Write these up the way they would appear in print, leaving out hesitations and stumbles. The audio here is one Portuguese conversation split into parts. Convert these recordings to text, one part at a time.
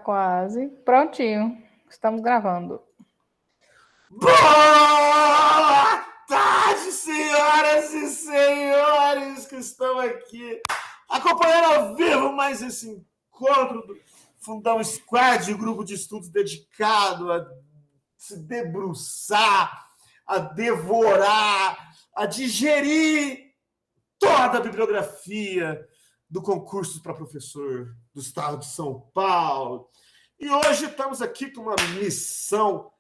Quase. Prontinho. Estamos gravando. Boa tarde, senhoras e senhores que estão aqui acompanhando ao vivo mais esse encontro do Fundão Squad, grupo de estudos dedicado a se debruçar, a devorar, a digerir toda a bibliografia do concurso para professor do estado de São Paulo. E hoje estamos aqui com uma missão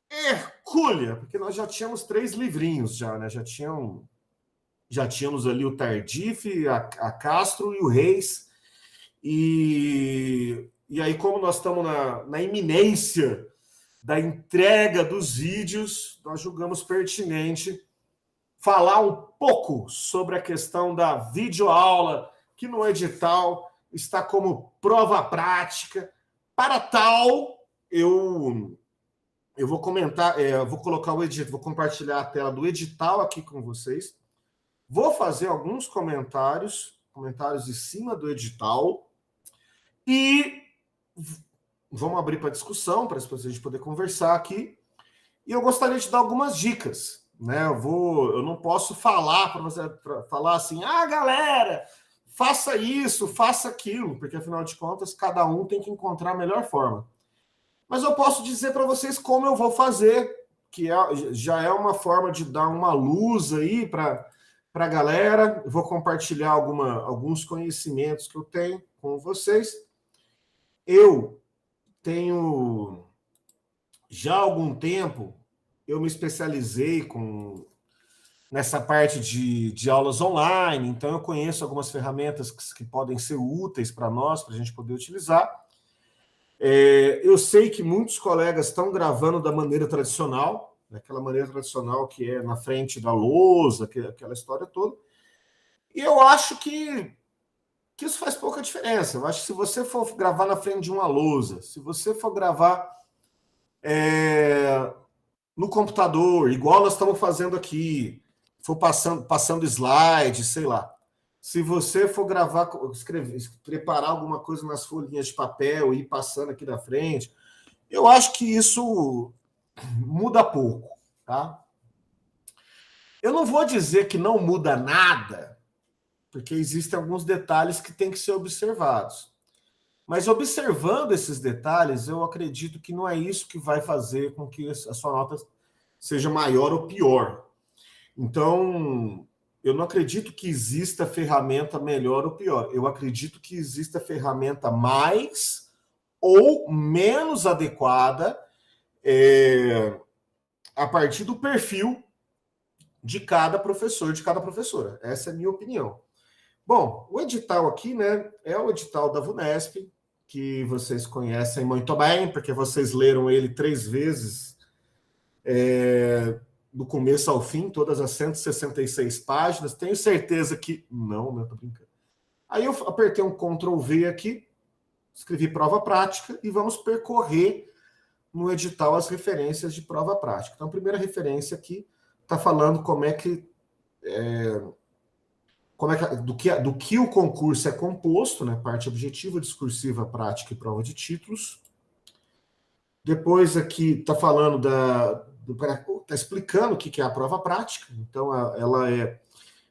hercúlea, porque nós já tínhamos 3 livrinhos já, né? Já tínhamos ali o Tardif, a Castro e o Reis. E aí, como nós estamos na iminência da entrega dos vídeos, nós julgamos pertinente falar um pouco sobre a questão da videoaula, que no edital está como prova prática. Para tal, eu vou comentar, vou colocar o edital, vou compartilhar a tela do edital aqui com vocês. Vou fazer alguns comentários em cima do edital e vamos abrir para discussão, para a gente poder conversar aqui. E eu gostaria de dar algumas dicas, né? Eu não posso falar para você falar assim, galera, faça isso, faça aquilo, porque afinal de contas cada um tem que encontrar a melhor forma. Mas eu posso dizer para vocês como eu vou fazer, que já é uma forma de dar uma luz aí para a galera. Eu vou compartilhar alguns conhecimentos que eu tenho com vocês. Eu tenho, já há algum tempo, eu me especializei nessa parte de aulas online, então eu conheço algumas ferramentas que podem ser úteis para nós, para a gente poder utilizar. Eu sei que muitos colegas estão gravando da maneira tradicional, aquela maneira tradicional que é na frente da lousa, aquela história toda. E eu acho que isso faz pouca diferença. Eu acho que se você for gravar na frente de uma lousa, se você for gravar no computador, igual nós estamos fazendo aqui, for passando slide, sei lá. Se você for gravar, preparar alguma coisa nas folhinhas de papel e ir passando aqui na frente, eu acho que isso muda pouco, tá? Eu não vou dizer que não muda nada, porque existem alguns detalhes que têm que ser observados. Mas observando esses detalhes, eu acredito que não é isso que vai fazer com que a sua nota seja maior ou pior. Então, eu não acredito que exista ferramenta melhor ou pior. Eu acredito que exista ferramenta mais ou menos adequada a partir do perfil de cada professor, de cada professora. Essa é a minha opinião. Bom, o edital aqui, né, é o edital da VUNESP, que vocês conhecem muito bem, porque vocês leram ele 3 vezes do começo ao fim, todas as 166 páginas. Tenho certeza que... Não, eu tô brincando. Aí eu apertei um Ctrl V aqui, escrevi prova prática e vamos percorrer no edital as referências de prova prática. Então, a primeira referência aqui está falando do que o concurso é composto, né? Parte objetiva, discursiva, prática e prova de títulos. Depois aqui está falando está explicando o que é a prova prática. Então, ela é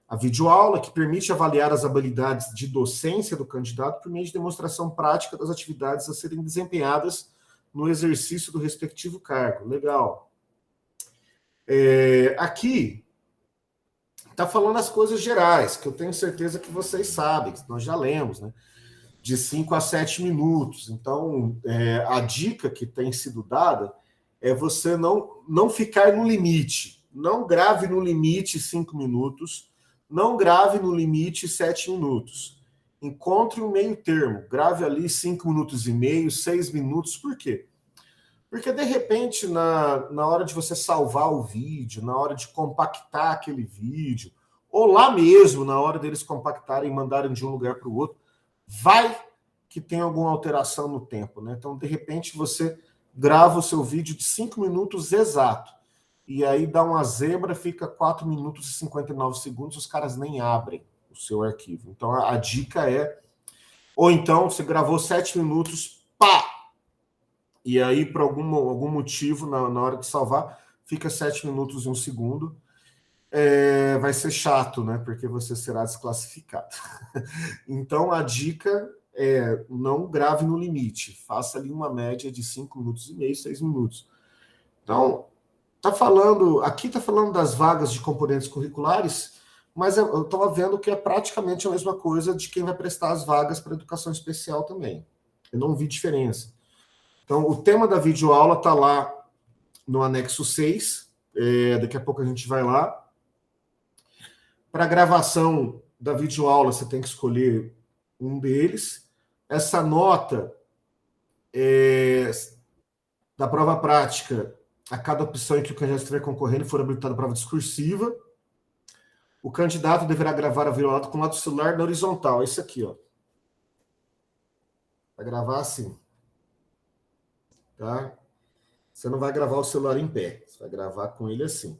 a videoaula que permite avaliar as habilidades de docência do candidato por meio de demonstração prática das atividades a serem desempenhadas no exercício do respectivo cargo. Legal. Aqui está falando as coisas gerais, que eu tenho certeza que vocês sabem, que nós já lemos, né? De 5 a 7 minutos. Então, a dica que tem sido dada é você não ficar no limite. Não grave no limite 5 minutos, não grave no limite 7 minutos. Encontre um meio termo, grave ali 5 minutos e meio, 6 minutos. Por quê? Porque, de repente, na hora de você salvar o vídeo, na hora de compactar aquele vídeo, ou lá mesmo, na hora deles compactarem e mandarem de um lugar para o outro, vai que tem alguma alteração no tempo, né? Então, de repente, você grava o seu vídeo de 5 minutos exato, e aí dá uma zebra, fica 4 minutos e 59 segundos, os caras nem abrem o seu arquivo. Então, a dica é... Ou então, você gravou 7 minutos, pá! e aí, por algum motivo, na hora de salvar, fica 7 minutos e 1 segundo. Vai ser chato, né? Porque você será desclassificado. Então, a dica é não grave no limite. Faça ali uma média de 5 minutos e meio, 6 minutos. Então, aqui está falando das vagas de componentes curriculares, mas eu estava vendo que é praticamente a mesma coisa de quem vai prestar as vagas para educação especial também. Eu não vi diferença. Então, o tema da videoaula está lá no anexo 6. Daqui a pouco a gente vai lá. Para a gravação da videoaula, você tem que escolher um deles. Essa nota da prova prática, a cada opção em que o candidato estiver concorrendo for habilitada a prova discursiva, o candidato deverá gravar a videoaula com o lado do celular na horizontal. Esse aqui, ó. Vai gravar assim. Tá? Você não vai gravar o celular em pé. Você vai gravar com ele assim.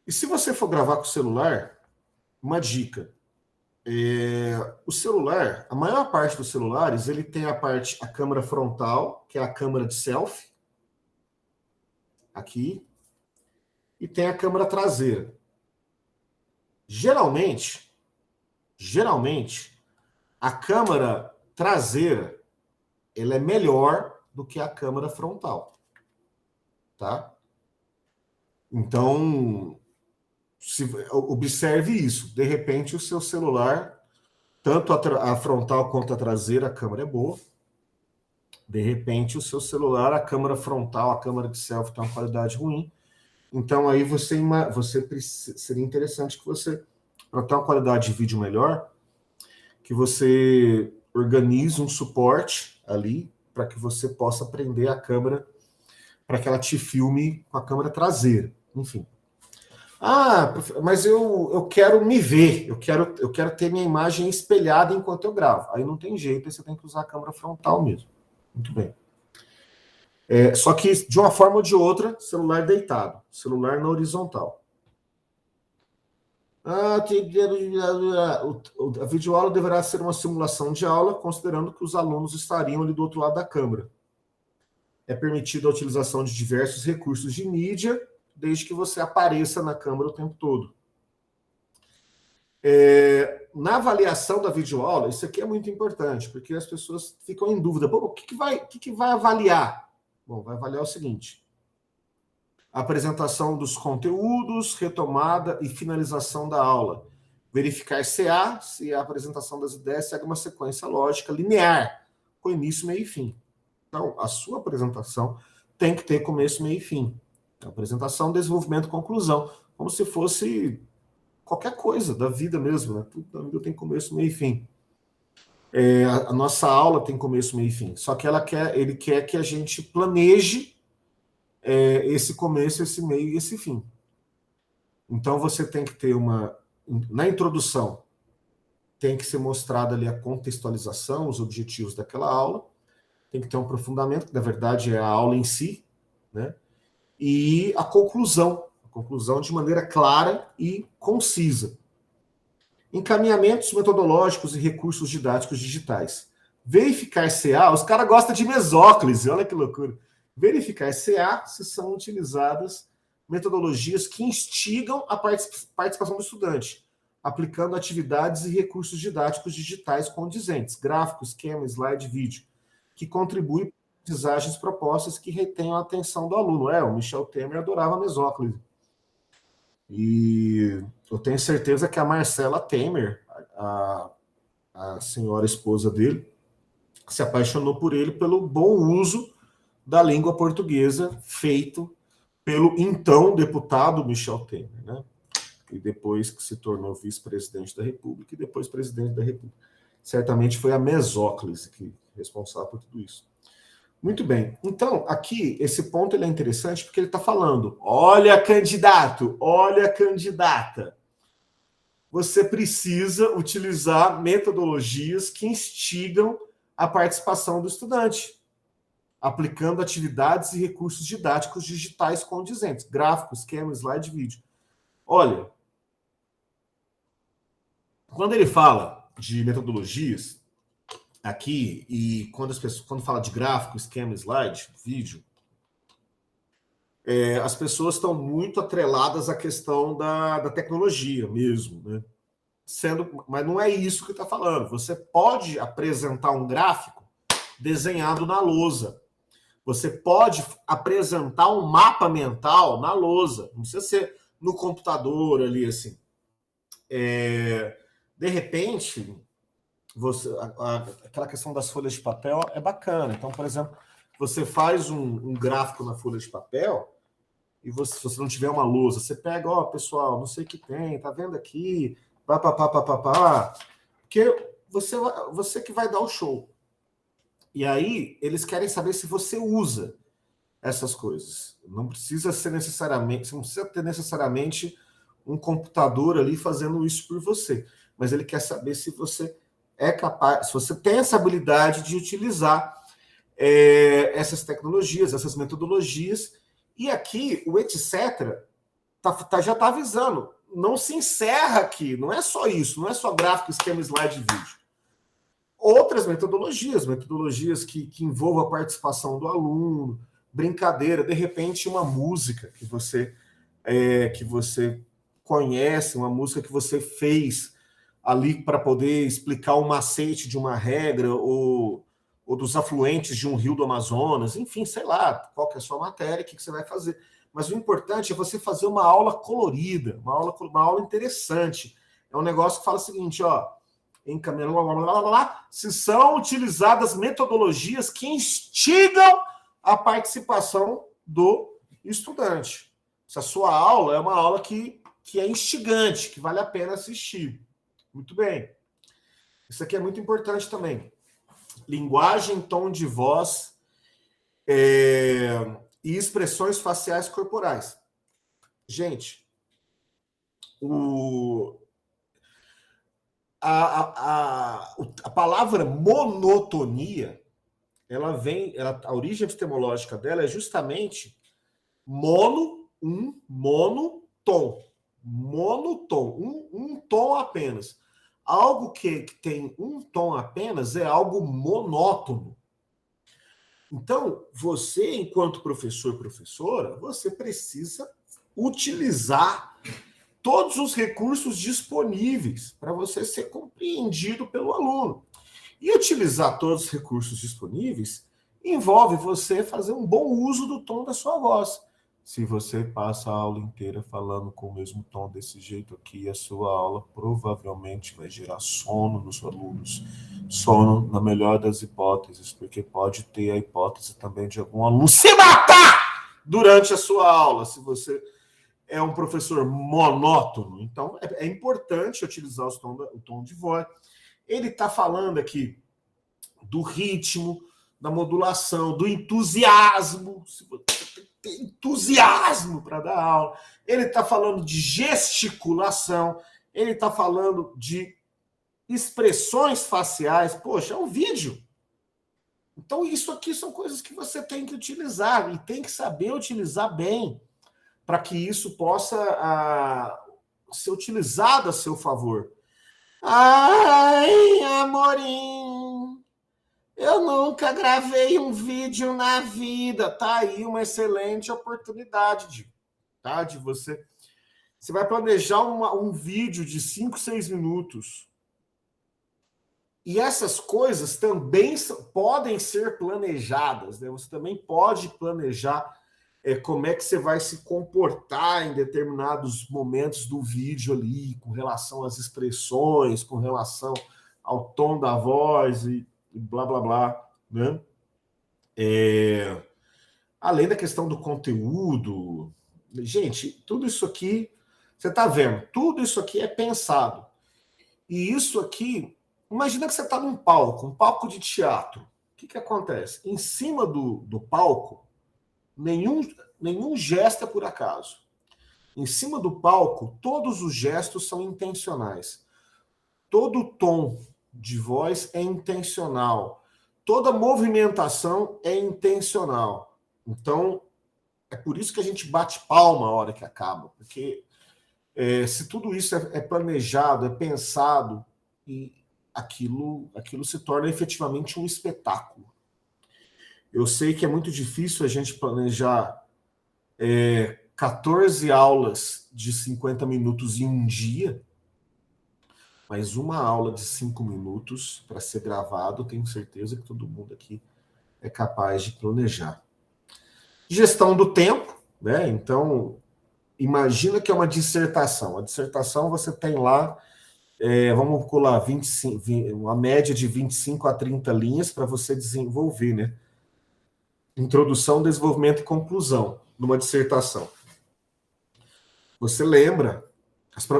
E se você for gravar com o celular, uma dica. O celular, a maior parte dos celulares, ele tem a câmera frontal, que é a câmera de selfie, aqui, e tem a câmera traseira. Geralmente, a câmera traseira, ela é melhor do que a câmera frontal, tá? Então, observe isso. De repente, o seu celular, tanto a frontal quanto a traseira, a câmera é boa. De repente, o seu celular, a câmera frontal, a câmera de selfie tem uma qualidade ruim. Então, aí seria interessante que você, para ter uma qualidade de vídeo melhor, que você organize um suporte ali para que você possa prender a câmera para que ela te filme com a câmera traseira. Enfim. Mas eu quero me ver, eu quero ter minha imagem espelhada enquanto eu gravo. Aí não tem jeito, aí você tem que usar a câmera frontal mesmo. Muito bem. Só que, de uma forma ou de outra, celular deitado, celular na horizontal. A videoaula deverá ser uma simulação de aula, considerando que os alunos estariam ali do outro lado da câmera. É permitida a utilização de diversos recursos de mídia, desde que você apareça na câmera o tempo todo. Na avaliação da videoaula, isso aqui é muito importante, porque as pessoas ficam em dúvida. O que vai avaliar? Bom, vai avaliar o seguinte: apresentação dos conteúdos, retomada e finalização da aula. Verificar se a apresentação das ideias segue uma sequência lógica linear, com início, meio e fim. Então, a sua apresentação tem que ter começo, meio e fim. Apresentação, desenvolvimento, conclusão. Como se fosse qualquer coisa da vida mesmo, né? Tudo da vida tem começo, meio e fim. A nossa aula tem começo, meio e fim. Só que ele quer que a gente planeje esse começo, esse meio e esse fim. Então, você tem que ter na introdução, tem que ser mostrada ali a contextualização, os objetivos daquela aula. Tem que ter um aprofundamento, que na verdade é a aula em si, né? E a conclusão de maneira clara e concisa. Encaminhamentos metodológicos e recursos didáticos digitais. Verificar CA, os caras gostam de mesóclise, olha que loucura. Verificar CA se são utilizadas metodologias que instigam a participação do estudante, aplicando atividades e recursos didáticos digitais condizentes, gráfico, esquema, slide, vídeo, que contribuem para aprendizagens propostas que retenham a atenção do aluno. O Michel Temer adorava mesóclise. E eu tenho certeza que a Marcela Temer, a senhora esposa dele, se apaixonou por ele pelo bom uso da língua portuguesa feito pelo então deputado Michel Temer, né? E depois que se tornou vice-presidente da República e depois presidente da República. Certamente foi a mesóclise que é responsável por tudo isso. Muito bem. Então, aqui, esse ponto ele é interessante porque ele está falando: olha, candidato, olha, candidata. Você precisa utilizar metodologias que instigam a participação do estudante, aplicando atividades e recursos didáticos digitais condizentes, gráficos, esquema, slide, vídeo. Olha, quando ele fala de metodologias, aqui, e quando fala de gráfico, esquema, slide, vídeo, as pessoas estão muito atreladas à questão da tecnologia mesmo, né? Mas não é isso que está falando. Você pode apresentar um gráfico desenhado na lousa. Você pode apresentar um mapa mental na lousa. Não precisa ser no computador ali, assim. De repente, aquela questão das folhas de papel é bacana. Então, por exemplo, você faz um gráfico na folha de papel e se você não tiver uma lousa, você pega, ó, pessoal, não sei o que tem, tá vendo aqui, pá, porque você que vai dar o show. E aí, eles querem saber se você usa essas coisas. Não precisa ser necessariamente, você não precisa ter necessariamente um computador ali fazendo isso por você, mas ele quer saber se você é capaz, se você tem essa habilidade de utilizar essas tecnologias, essas metodologias. E aqui, o etc. Já está avisando. Não se encerra aqui. Não é só isso. Não é só gráfico, esquema, slide e vídeo. Outras metodologias que envolvam a participação do aluno, brincadeira, de repente uma música que você conhece, uma música que você fez ali para poder explicar o macete de uma regra ou dos afluentes de um rio do Amazonas, enfim, sei lá, qual que é a sua matéria, o que você vai fazer. Mas o importante é você fazer uma aula colorida, uma aula interessante. É um negócio que fala o seguinte, ó, se são utilizadas metodologias que instigam a participação do estudante. Se a sua aula é uma aula que é instigante, que vale a pena assistir. Muito bem. Isso aqui é muito importante também. Linguagem, tom de voz e expressões faciais corporais. Gente, a palavra monotonia, a origem epistemológica dela é justamente monotom. Monotom, um tom apenas. Algo que tem um tom apenas é algo monótono. Então, você, enquanto professor, professora, você precisa utilizar todos os recursos disponíveis para você ser compreendido pelo aluno. E utilizar todos os recursos disponíveis envolve você fazer um bom uso do tom da sua voz. Se você passa a aula inteira falando com o mesmo tom desse jeito aqui, a sua aula provavelmente vai gerar sono nos alunos. Sono, na melhor das hipóteses, porque pode ter a hipótese também de algum aluno se matar durante a sua aula, se você é um professor monótono. Então, é importante utilizar o tom de voz. Ele está falando aqui do ritmo, da modulação, do entusiasmo. Se você tem entusiasmo para dar aula. Ele está falando de gesticulação. Ele está falando de expressões faciais. Poxa, é um vídeo. Então, isso aqui são coisas que você tem que utilizar e tem que saber utilizar bem para que isso possa ser utilizado a seu favor. Ai, amorim, eu nunca gravei um vídeo na vida. Tá aí uma excelente oportunidade de você. Você vai planejar um vídeo de 5, 6 minutos. E essas coisas também podem ser planejadas, né? Você também pode planejar como é que você vai se comportar em determinados momentos do vídeo ali, com relação às expressões, com relação ao tom da voz e blá, blá, blá, né? Além da questão do conteúdo, gente, tudo isso aqui, você está vendo, tudo isso aqui é pensado. E isso aqui, imagina que você está num palco, um palco de teatro. O que acontece? Em cima do palco, nenhum gesto é por acaso. Em cima do palco, todos os gestos são intencionais. Todo tom de voz é intencional. Toda movimentação é intencional. Então, é por isso que a gente bate palma a hora que acaba. Porque se tudo isso é planejado, é pensado, e aquilo se torna efetivamente um espetáculo. Eu sei que é muito difícil a gente planejar 14 aulas de 50 minutos em um dia, mas uma aula de 5 minutos para ser gravado, tenho certeza que todo mundo aqui é capaz de planejar. Gestão do tempo, né? Então, imagina que é uma dissertação. A dissertação você tem lá, vamos calcular, 25, uma média de 25 a 30 linhas para você desenvolver, né? Introdução, desenvolvimento e conclusão numa dissertação. Você lembra,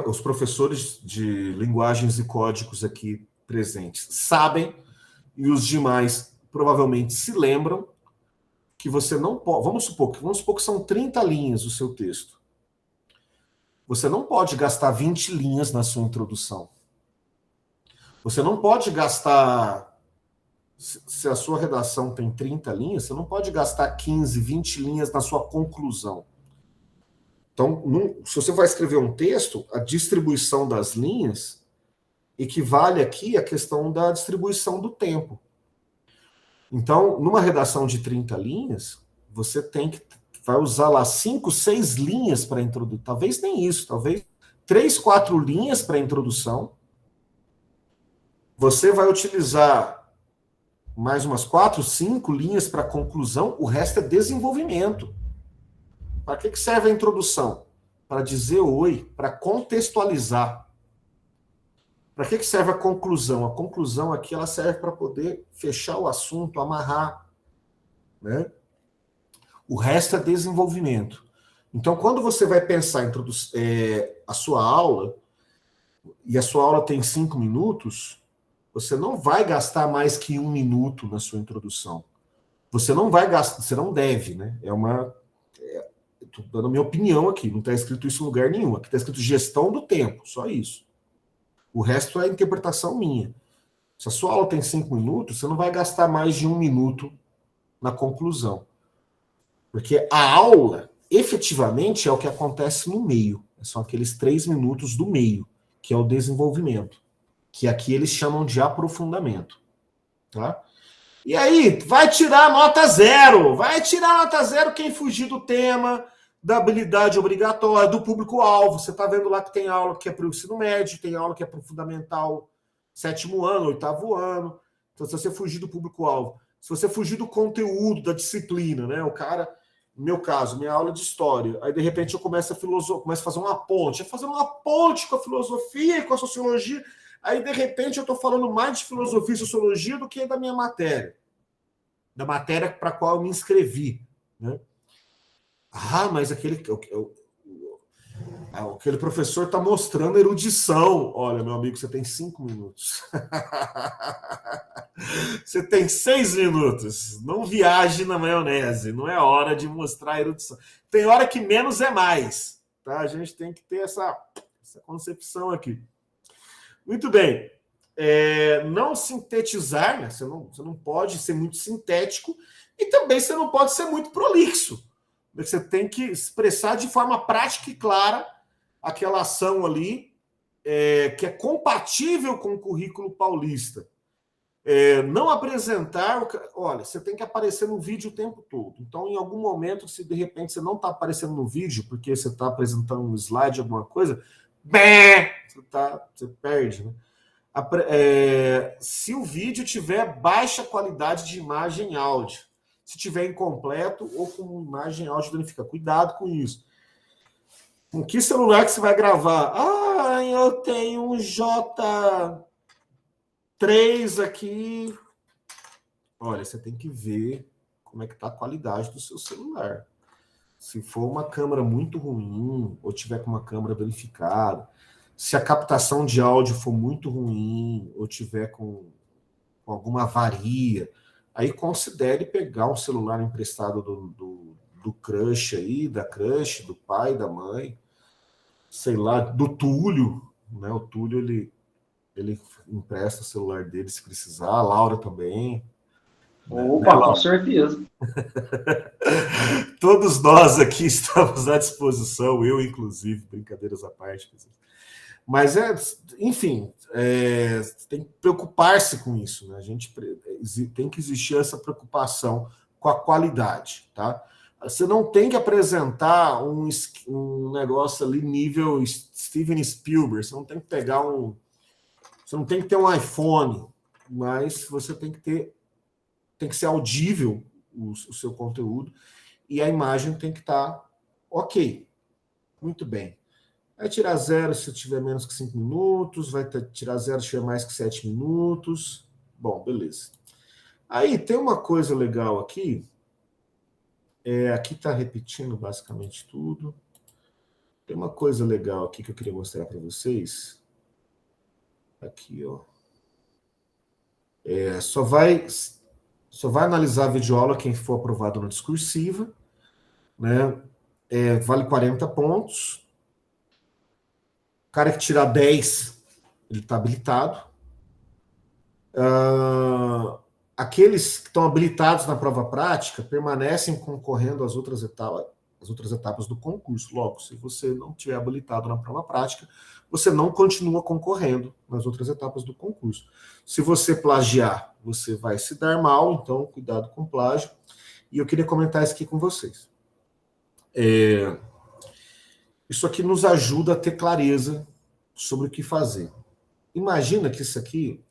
os professores de linguagens e códigos aqui presentes sabem, e os demais provavelmente se lembram, que você não pode. Vamos supor que são 30 linhas o seu texto. Você não pode gastar 20 linhas na sua introdução. Você não pode gastar. Se a sua redação tem 30 linhas, você não pode gastar 15, 20 linhas na sua conclusão. Então, se você vai escrever um texto, a distribuição das linhas equivale aqui à questão da distribuição do tempo. Então, numa redação de 30 linhas, você vai usar lá 5, 6 linhas para introduzir. Talvez nem isso, talvez 3, 4 linhas para introdução. Você vai utilizar mais umas 4, 5 linhas para conclusão, o resto é desenvolvimento. Para que serve a introdução? Para dizer oi, para contextualizar. Para que serve a conclusão? A conclusão aqui ela serve para poder fechar o assunto, amarrar, né? O resto é desenvolvimento. Então, quando você vai pensar em a sua aula, e a sua aula tem 5 minutos, você não vai gastar mais que 1 minuto na sua introdução. Você não vai gastar, você não deve, né? Estou dando a minha opinião aqui, não está escrito isso em lugar nenhum. Aqui está escrito gestão do tempo, só isso. O resto é interpretação minha. Se a sua aula tem 5 minutos, você não vai gastar mais de 1 minuto na conclusão. Porque a aula, efetivamente, é o que acontece no meio. São aqueles 3 minutos do meio, que é o desenvolvimento. Que aqui eles chamam de aprofundamento. Tá? E aí, vai tirar nota 0. Vai tirar nota 0 quem fugir do tema, da habilidade obrigatória, do público-alvo. Você está vendo lá que tem aula que é para o ensino médio, tem aula que é para o fundamental 7º ano, 8º ano. Então, se você fugir do público-alvo, se você fugir do conteúdo, da disciplina, né? O cara, no meu caso, minha aula de história, aí de repente eu começo a fazer uma ponte, fazendo uma ponte com a filosofia e com a sociologia, aí de repente eu estou falando mais de filosofia e sociologia do que da minha matéria, da matéria para a qual eu me inscrevi, né? Ah, mas aquele professor está mostrando erudição. Olha, meu amigo, você tem 5 minutos. Você tem 6 minutos. Não viaje na maionese. Não é hora de mostrar erudição. Tem hora que menos é mais. Tá? A gente tem que ter essa concepção aqui. Muito bem. Não sintetizar, né? Você não pode ser muito sintético e também você não pode ser muito prolixo. Você tem que expressar de forma prática e clara aquela ação ali que é compatível com o currículo paulista. Não apresentar... Olha, você tem que aparecer no vídeo o tempo todo. Então, em algum momento, se de repente você não está aparecendo no vídeo porque você está apresentando um slide, alguma coisa, você perde, né? Se o vídeo tiver baixa qualidade de imagem e áudio, se tiver incompleto ou com imagem e áudio danificada. Cuidado com isso. Com que celular que você vai gravar? Ah, eu tenho um J3 aqui. Olha, você tem que ver como é que está a qualidade do seu celular. Se for uma câmera muito ruim, ou tiver com uma câmera danificada, se a captação de áudio for muito ruim, ou tiver com alguma avaria, aí considere pegar um celular emprestado do crush aí, da crush, do pai, da mãe, sei lá, do Túlio, né? O Túlio, ele empresta o celular dele se precisar, a Laura também. Opa, com certeza. Todos nós aqui estamos à disposição, eu inclusive, brincadeiras à parte. Mas, enfim, tem que preocupar-se com isso, né? A gente tem que existir essa preocupação com a qualidade, tá? Você não tem que apresentar um negócio ali nível Steven Spielberg, você não tem que pegar você não tem que ter um iPhone, mas você tem que ser audível o seu conteúdo e a imagem tem que estar ok. Muito bem. Vai tirar 0 se tiver menos que 5 minutos, vai tirar 0 se tiver mais que 7 minutos. Bom, beleza. Aí tem uma coisa legal aqui. Aqui está repetindo basicamente tudo. Tem uma coisa legal aqui que eu queria mostrar para vocês. Aqui, ó. Só vai analisar a videoaula quem for aprovado na discursiva, né? Vale 40 pontos. O cara que tirar 10, ele está habilitado. Aqueles que estão habilitados na prova prática permanecem concorrendo às outras etapas do concurso. Logo, se você não tiver habilitado na prova prática, você não continua concorrendo nas outras etapas do concurso. Se você plagiar, você vai se dar mal, então cuidado com plágio. E eu queria comentar isso aqui com vocês. Isso aqui nos ajuda a ter clareza sobre o que fazer. Imagina que isso aqui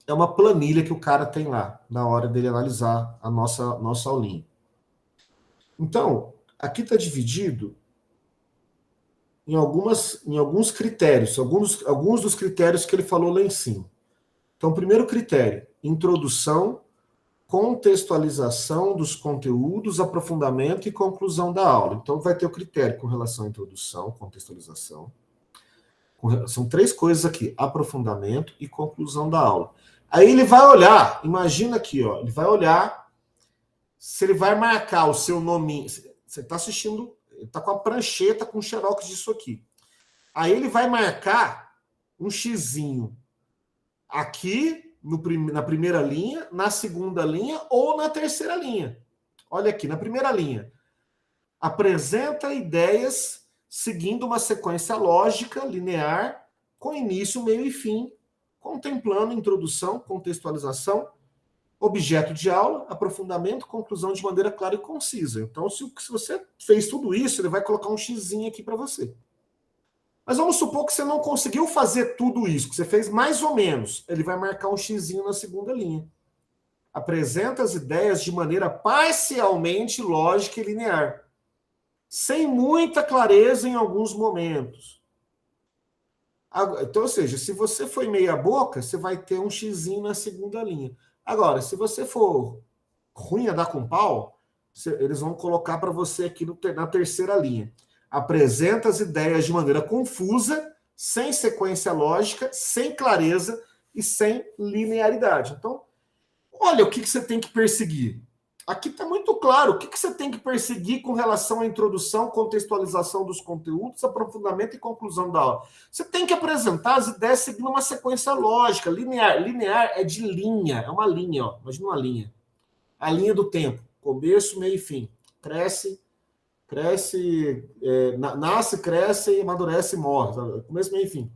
é uma planilha que o cara tem lá, na hora dele analisar a nossa aulinha. Então, aqui está dividido em alguns critérios, alguns dos critérios que ele falou lá em cima. Então, primeiro critério, introdução, contextualização dos conteúdos, aprofundamento e conclusão da aula. Então, vai ter o critério com relação à introdução, contextualização. São 3 coisas aqui, aprofundamento e conclusão da aula. Aí ele vai olhar, imagina aqui, ó, ele vai olhar se ele vai marcar o seu nome. Você está assistindo, ele está com a prancheta com o xerox disso aqui. Aí ele vai marcar um xizinho aqui na primeira linha, na segunda linha ou na terceira linha. Olha aqui, na primeira linha. Apresenta ideias seguindo uma sequência lógica, linear, com início, meio e fim, contemplando introdução, contextualização, objeto de aula, aprofundamento, conclusão de maneira clara e concisa. Então, se você fez tudo isso, ele vai colocar um xizinho aqui para você. Mas vamos supor que você não conseguiu fazer tudo isso, que você fez mais ou menos. Ele vai marcar um xizinho na segunda linha. Apresenta as ideias de maneira parcialmente lógica e linear, sem muita clareza em alguns momentos. Então, ou seja, se você foi meia boca, você vai ter um xizinho na segunda linha. Agora, se você for ruim a dar com pau, eles vão colocar para você aqui na terceira linha. Apresenta as ideias de maneira confusa, sem sequência lógica, sem clareza e sem linearidade. Então, olha o que você tem que perseguir. Aqui está muito claro o que você tem que perseguir com relação à introdução, contextualização dos conteúdos, aprofundamento e conclusão da aula. Você tem que apresentar as ideias seguindo uma sequência lógica, linear. Linear é de linha, é uma linha, ó. Imagina uma linha. A linha do tempo, começo, meio e fim. Nasce, cresce, amadurece e morre. Sabe? Começo, meio e fim.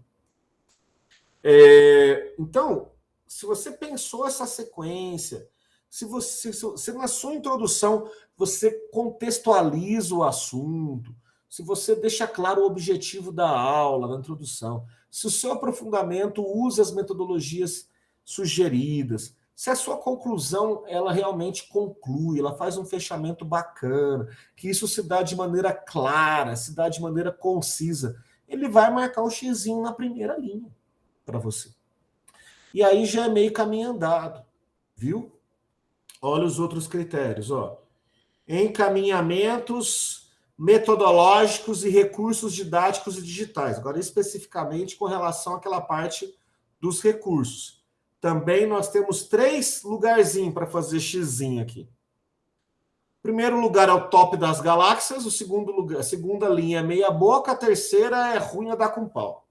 Então, se você pensou essa sequência, se na sua introdução você contextualiza o assunto, se você deixa claro o objetivo da aula na introdução, se o seu aprofundamento usa as metodologias sugeridas, se a sua conclusão ela realmente conclui, ela faz um fechamento bacana, que isso se dá de maneira clara, se dá de maneira concisa, ele vai marcar o xizinho na primeira linha para você. E aí já é meio caminho andado, viu? Olha os outros critérios, ó. Encaminhamentos metodológicos e recursos didáticos e digitais. Agora, especificamente com relação àquela parte dos recursos. Também nós temos 3 lugarzinhos para fazer xizinho aqui. O primeiro lugar é o top das galáxias, o segundo lugar, a segunda linha é meia boca, a terceira é ruim a dar com pau.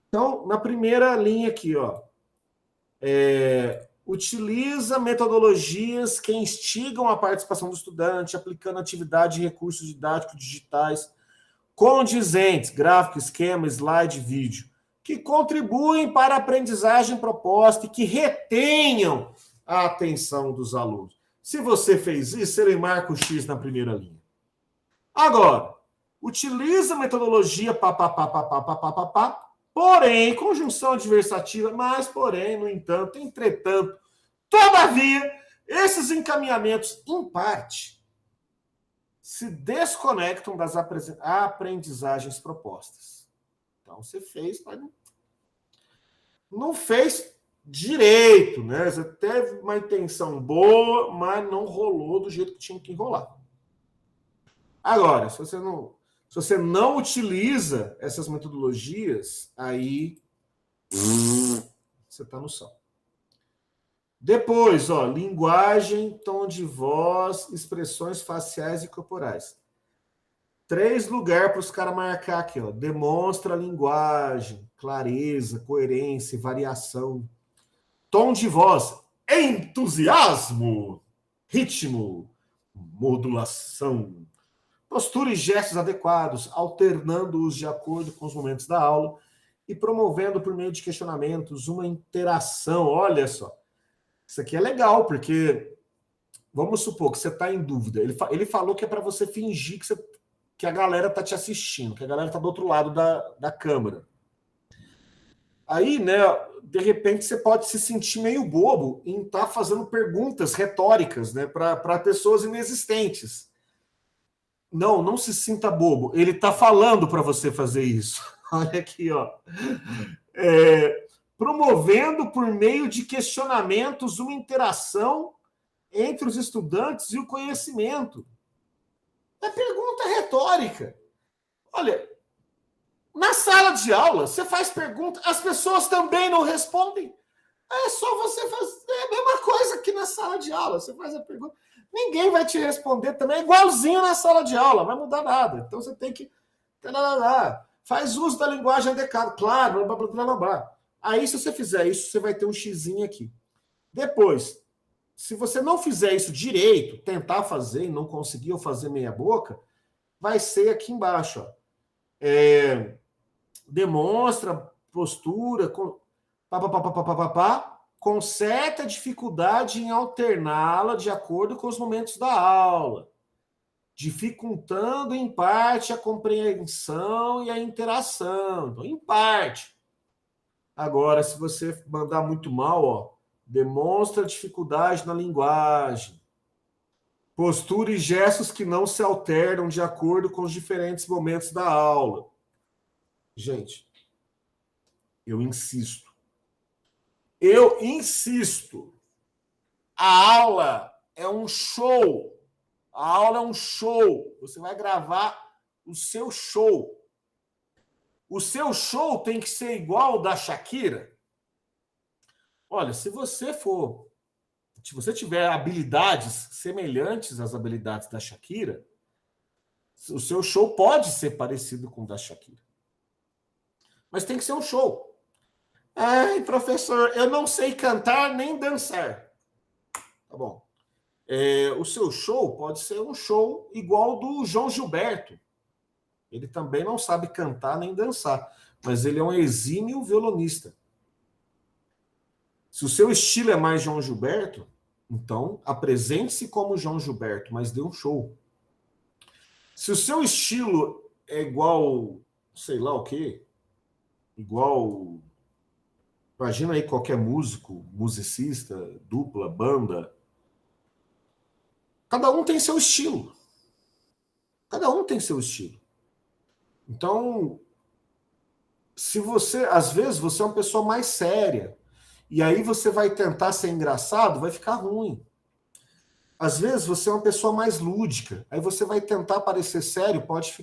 Então, na primeira linha aqui, ó, utiliza metodologias que instigam a participação do estudante, aplicando atividade e recursos didáticos digitais. condizentes, gráfico, esquema, slide, vídeo, que contribuem para a aprendizagem proposta e que retenham a atenção dos alunos. Se você fez isso, ele marca o X na primeira linha. Agora, utiliza a metodologia porém, conjunção adversativa, mas porém, no entanto, entretanto, todavia, esses encaminhamentos, em parte, se desconectam das aprendizagens propostas. Então, você fez, mas não fez direito, né? Você teve uma intenção boa, mas não rolou do jeito que tinha que rolar. Agora, se você não utiliza essas metodologias, aí você está no sal. Depois, ó, linguagem, tom de voz, expressões faciais e corporais. 3 lugares para os caras marcar aqui, ó. Demonstra linguagem, clareza, coerência, variação. Tom de voz, entusiasmo, ritmo, modulação. Postura e gestos adequados, alternando-os de acordo com os momentos da aula e promovendo por meio de questionamentos uma interação. Olha só, isso aqui é legal, porque vamos supor que você está em dúvida. Ele falou que é para você fingir que a galera está te assistindo, que a galera está do outro lado da câmera. Aí, né, de repente, você pode se sentir meio bobo em estar fazendo perguntas retóricas, né, para pessoas inexistentes. Não se sinta bobo. Ele está falando para você fazer isso. Olha aqui, ó. Promovendo por meio de questionamentos uma interação entre os estudantes e o conhecimento. É pergunta retórica. Olha, na sala de aula, você faz pergunta, as pessoas também não respondem. É só você fazer a mesma coisa que na sala de aula. Você faz a pergunta, ninguém vai te responder também, é igualzinho na sala de aula, não vai mudar nada. Então você tem que... Faz uso da linguagem adequada, claro, blá, blá, blá, blá, blá. Aí, se você fizer isso, você vai ter um xizinho aqui. Depois, se você não fizer isso direito, tentar fazer e não conseguir ou fazer meia boca, vai ser aqui embaixo, ó. Demonstra postura, com certa dificuldade em alterná-la de acordo com os momentos da aula, dificultando em parte a compreensão e a interação. Então, em parte. Agora, se você mandar muito mal, ó, demonstra dificuldade na linguagem, postura e gestos que não se alternam de acordo com os diferentes momentos da aula. Gente, eu insisto. A aula é um show. A aula é um show. Você vai gravar o seu show. O seu show tem que ser igual ao da Shakira? Olha, se você tiver habilidades semelhantes às habilidades da Shakira, o seu show pode ser parecido com o da Shakira. Mas tem que ser um show. Ai, professor, eu não sei cantar nem dançar. Tá bom. O seu show pode ser um show igual ao do João Gilberto. Ele também não sabe cantar nem dançar, mas ele é um exímio violonista. Se o seu estilo é mais João Gilberto, então apresente-se como João Gilberto, mas dê um show. Se o seu estilo é igual, sei lá o quê, igual, imagina aí qualquer músico, musicista, dupla, banda, cada um tem seu estilo. Cada um tem seu estilo. Então, se você, às vezes, você é uma pessoa mais séria, e aí você vai tentar ser engraçado, vai ficar ruim. Às vezes, você é uma pessoa mais lúdica, aí você vai tentar parecer sério, pode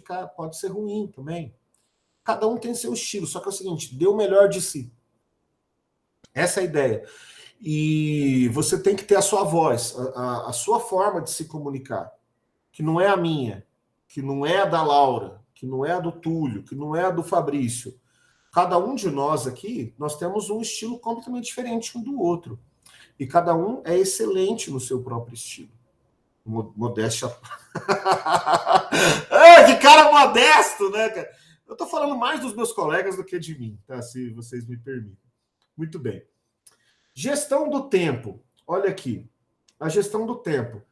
ser ruim também. Cada um tem seu estilo, só que é o seguinte, dê o melhor de si. Essa é a ideia. E você tem que ter a sua voz, a sua forma de se comunicar, que não é a minha, que não é a da Laura, que não é a do Túlio, que não é a do Fabrício. Cada um de nós aqui, nós temos um estilo completamente diferente um do outro. E cada um é excelente no seu próprio estilo. Modéstia. Ah, que cara modesto, né, cara? Eu tô falando mais dos meus colegas do que de mim, tá? Se vocês me permitem. Muito bem. Gestão do tempo. Olha aqui. A gestão do tempo.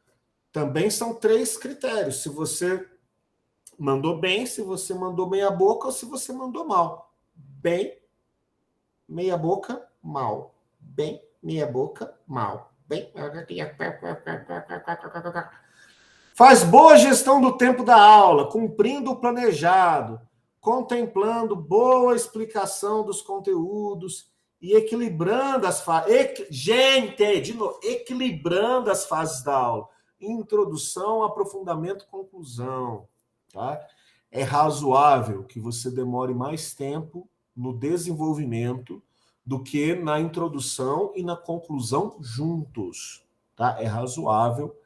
Também são 3 critérios. Se você mandou bem, se você mandou meia boca ou se você mandou mal. Bem, meia boca, mal. Bem, meia boca, mal. Bem. Faz boa gestão do tempo da aula, cumprindo o planejado, contemplando boa explicação dos conteúdos e equilibrando as fases. Gente, de novo, equilibrando as fases da aula. Introdução, aprofundamento, conclusão. Tá? É razoável que você demore mais tempo no desenvolvimento do que na introdução e na conclusão juntos. Tá? É razoável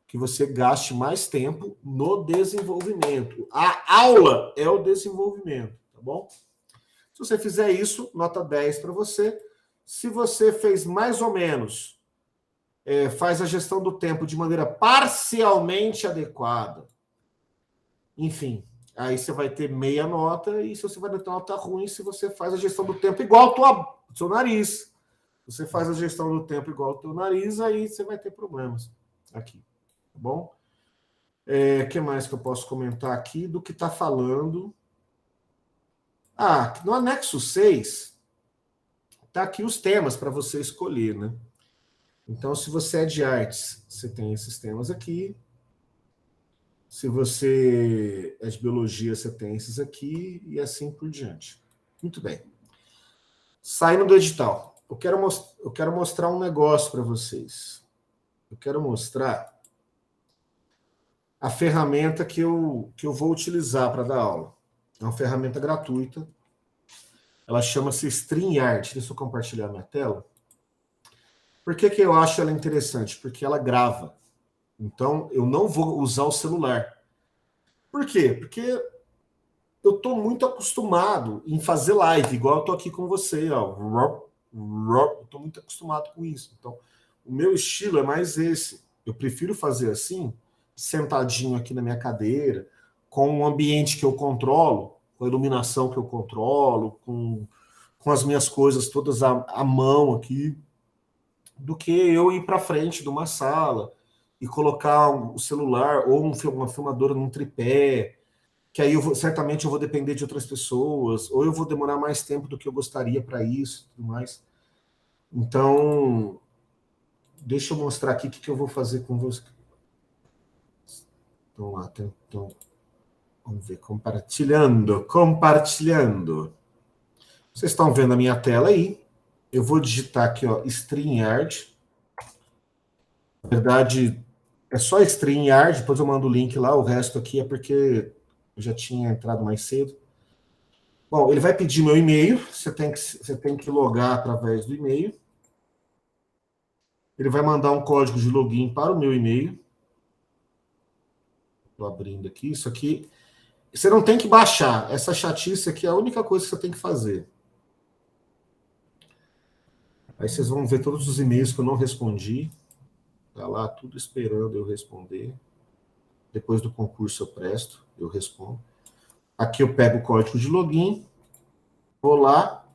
que você gaste mais tempo no desenvolvimento. A aula é o desenvolvimento, tá bom? Se você fizer isso, nota 10 para você. Se você fez mais ou menos, faz a gestão do tempo de maneira parcialmente adequada, enfim, aí você vai ter meia nota, e se você vai ter nota ruim, se você faz a gestão do tempo igual ao seu nariz. Se você faz a gestão do tempo igual ao teu nariz, aí você vai ter problemas aqui. Tá bom? O que mais que eu posso comentar aqui do que está falando? No anexo 6, tá aqui os temas para você escolher, né? Então, se você é de artes, você tem esses temas aqui. Se você é de biologia, você tem esses aqui, e assim por diante. Muito bem. Saindo do edital, eu quero mostrar um negócio para vocês. Eu quero mostrar a ferramenta que eu vou utilizar para dar aula. É uma ferramenta gratuita. Ela chama-se StreamYard. Deixa eu compartilhar minha tela. Por que eu acho ela interessante? Porque ela grava. Então, eu não vou usar o celular. Por quê? Porque eu estou muito acostumado em fazer live, igual eu estou aqui com você. Ó. Eu estou muito acostumado com isso. Então, o meu estilo é mais esse. Eu prefiro fazer assim, sentadinho aqui na minha cadeira, com um ambiente que eu controlo, com a iluminação que eu controlo, com as minhas coisas todas à mão aqui, do que eu ir para frente de uma sala e colocar o celular ou uma filmadora num tripé, que aí certamente eu vou depender de outras pessoas, ou eu vou demorar mais tempo do que eu gostaria para isso, tudo mais. Então, deixa eu mostrar aqui o que eu vou fazer com você. Então, lá, vamos ver, compartilhando. Vocês estão vendo a minha tela aí. Eu vou digitar aqui, ó, StreamYard. Na verdade, é só StreamYard, depois eu mando o link lá, o resto aqui é porque eu já tinha entrado mais cedo. Bom, ele vai pedir meu e-mail, você tem que logar através do e-mail. Ele vai mandar um código de login para o meu e-mail. Estou abrindo aqui, isso aqui. Você não tem que baixar, essa chatice aqui é a única coisa que você tem que fazer. Aí vocês vão ver todos os e-mails que eu não respondi. Tá lá, tudo esperando eu responder. Depois do concurso eu presto, eu respondo. Aqui eu pego o código de login, vou lá,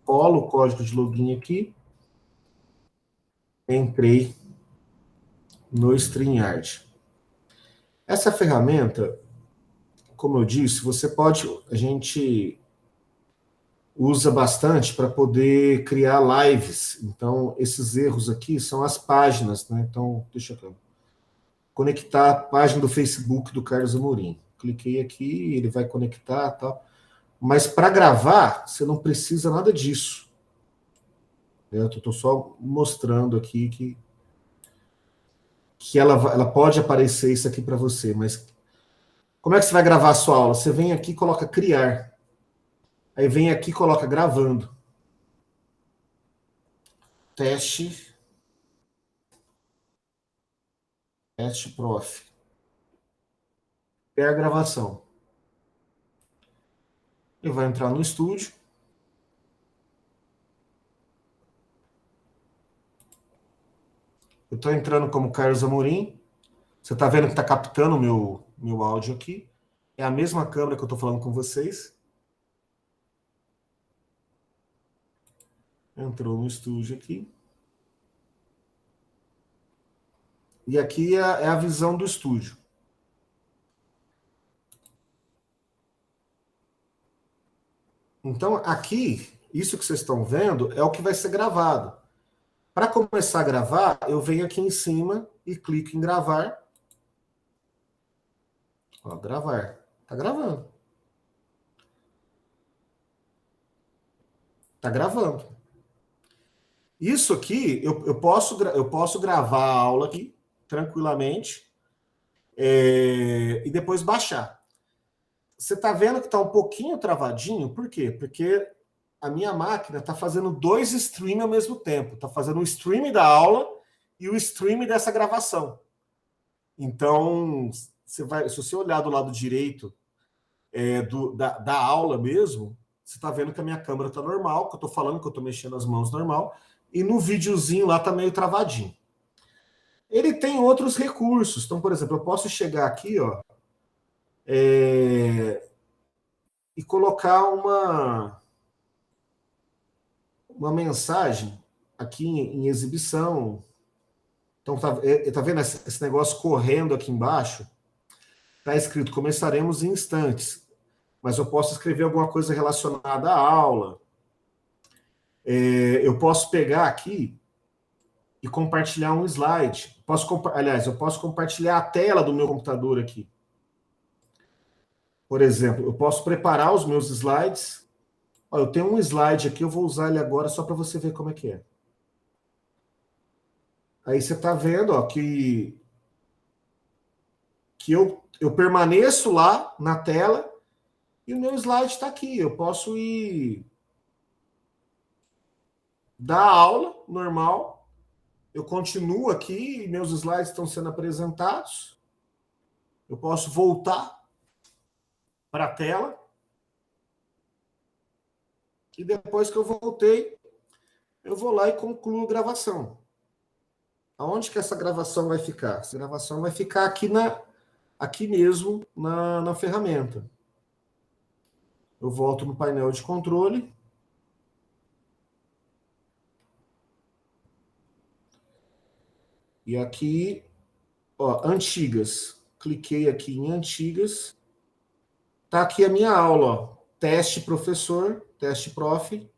colo o código de login aqui, entrei no StreamYard. Essa ferramenta, como eu disse, a gente usa bastante para poder criar lives. Então, esses erros aqui são as páginas, né? Então, deixa eu conectar a página do Facebook do Carlos Amorim. Cliquei aqui, ele vai conectar, tal. Mas para gravar, você não precisa nada disso. Eu estou só mostrando aqui que ela pode aparecer isso aqui para você, mas como é que você vai gravar a sua aula? Você vem aqui e coloca criar. Aí vem aqui e coloca gravando. Teste prof. É a gravação. Ele vai entrar no estúdio. Eu estou entrando como Carlos Amorim. Você está vendo que está captando o meu áudio aqui. É a mesma câmera que eu estou falando com vocês. Entrou no estúdio aqui. E aqui é a visão do estúdio. Então, aqui, isso que vocês estão vendo é o que vai ser gravado. Para começar a gravar, eu venho aqui em cima e clico em gravar. Ó, gravar. Tá gravando. Tá gravando. Isso aqui, eu posso gravar a aula aqui, tranquilamente, e depois baixar. Você está vendo que está um pouquinho travadinho, por quê? Porque a minha máquina está fazendo 2 streams ao mesmo tempo. Está fazendo o stream da aula e o stream dessa gravação. Então, se você olhar do lado direito da aula mesmo, você está vendo que a minha câmera está normal, que eu estou falando que eu estou mexendo as mãos normal, e no videozinho lá está meio travadinho. Ele tem outros recursos. Então, por exemplo, eu posso chegar aqui, ó, e colocar uma mensagem aqui em exibição. Então, tá vendo esse negócio correndo aqui embaixo? Está escrito, começaremos em instantes. Mas eu posso escrever alguma coisa relacionada à aula. Eu posso pegar aqui e compartilhar um slide. Aliás, eu posso compartilhar a tela do meu computador aqui. Por exemplo, eu posso preparar os meus slides. Ó, eu tenho um slide aqui, eu vou usar ele agora só para você ver como é que é. Aí você está vendo, ó, que eu permaneço lá na tela e o meu slide está aqui. Eu posso ir dar aula normal. Eu continuo aqui e meus slides estão sendo apresentados. Eu posso voltar para a tela. E depois que eu voltei, eu vou lá e concluo a gravação. Aonde que essa gravação vai ficar? Essa gravação vai ficar aqui mesmo na ferramenta. Eu volto no painel de controle. E aqui, ó, antigas. Cliquei aqui em antigas. Tá aqui a minha aula, ó. Teste professor, teste prof.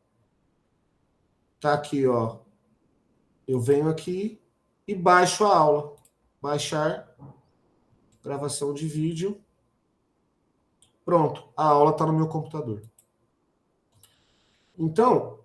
Tá aqui, ó. Eu venho aqui e baixo a aula. Baixar, gravação de vídeo. Pronto, a aula está no meu computador. Então,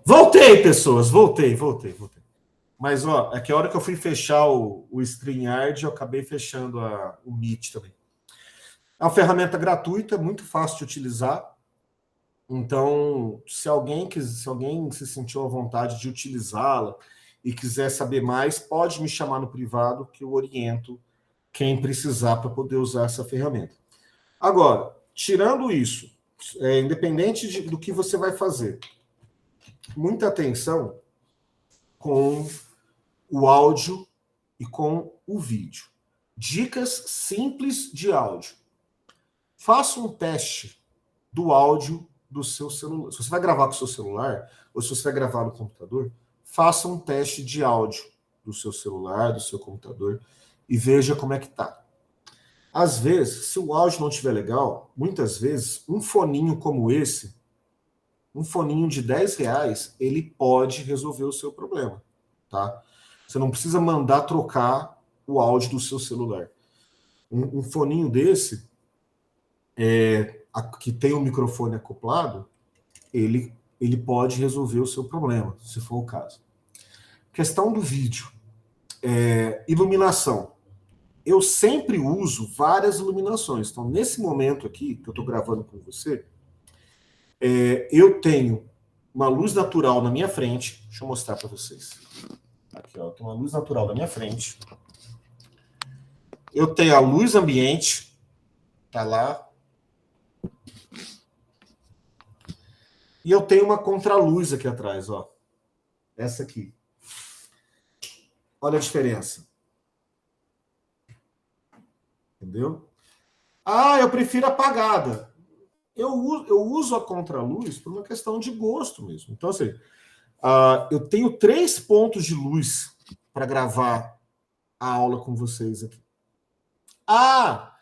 voltei, pessoas, voltei. Mas, ó, é que a hora que eu fui fechar o StreamYard, eu acabei fechando o Meet também. É uma ferramenta gratuita, muito fácil de utilizar. Então, se alguém se sentiu à vontade de utilizá-la e quiser saber mais, pode me chamar no privado que eu oriento quem precisar para poder usar essa ferramenta. Agora, tirando isso, independente do que você vai fazer, muita atenção com o áudio e com o vídeo. Dicas simples de áudio. Faça um teste do áudio do seu celular. Se você vai gravar com o seu celular, ou se você vai gravar no computador, faça um teste de áudio do seu celular, do seu computador, e veja como é que tá. Às vezes, se o áudio não estiver legal, muitas vezes, um foninho como esse, um foninho de R$10, ele pode resolver o seu problema, tá? Você não precisa mandar trocar o áudio do seu celular. Um foninho desse, que tem um microfone acoplado, ele ele pode resolver o seu problema, se for o caso. Questão do vídeo. Iluminação. Eu sempre uso várias iluminações. Então, nesse momento aqui, que eu estou gravando com você, eu tenho uma luz natural na minha frente. Deixa eu mostrar para vocês. Aqui, ó, tem uma luz natural na minha frente. Eu tenho a luz ambiente. Tá lá. E eu tenho uma contraluz aqui atrás, ó. Essa aqui. Olha a diferença. Entendeu? Ah, eu prefiro apagada. Eu uso a contraluz por uma questão de gosto mesmo. Então, assim, eu tenho 3 pontos de luz para gravar a aula com vocês aqui. Ah,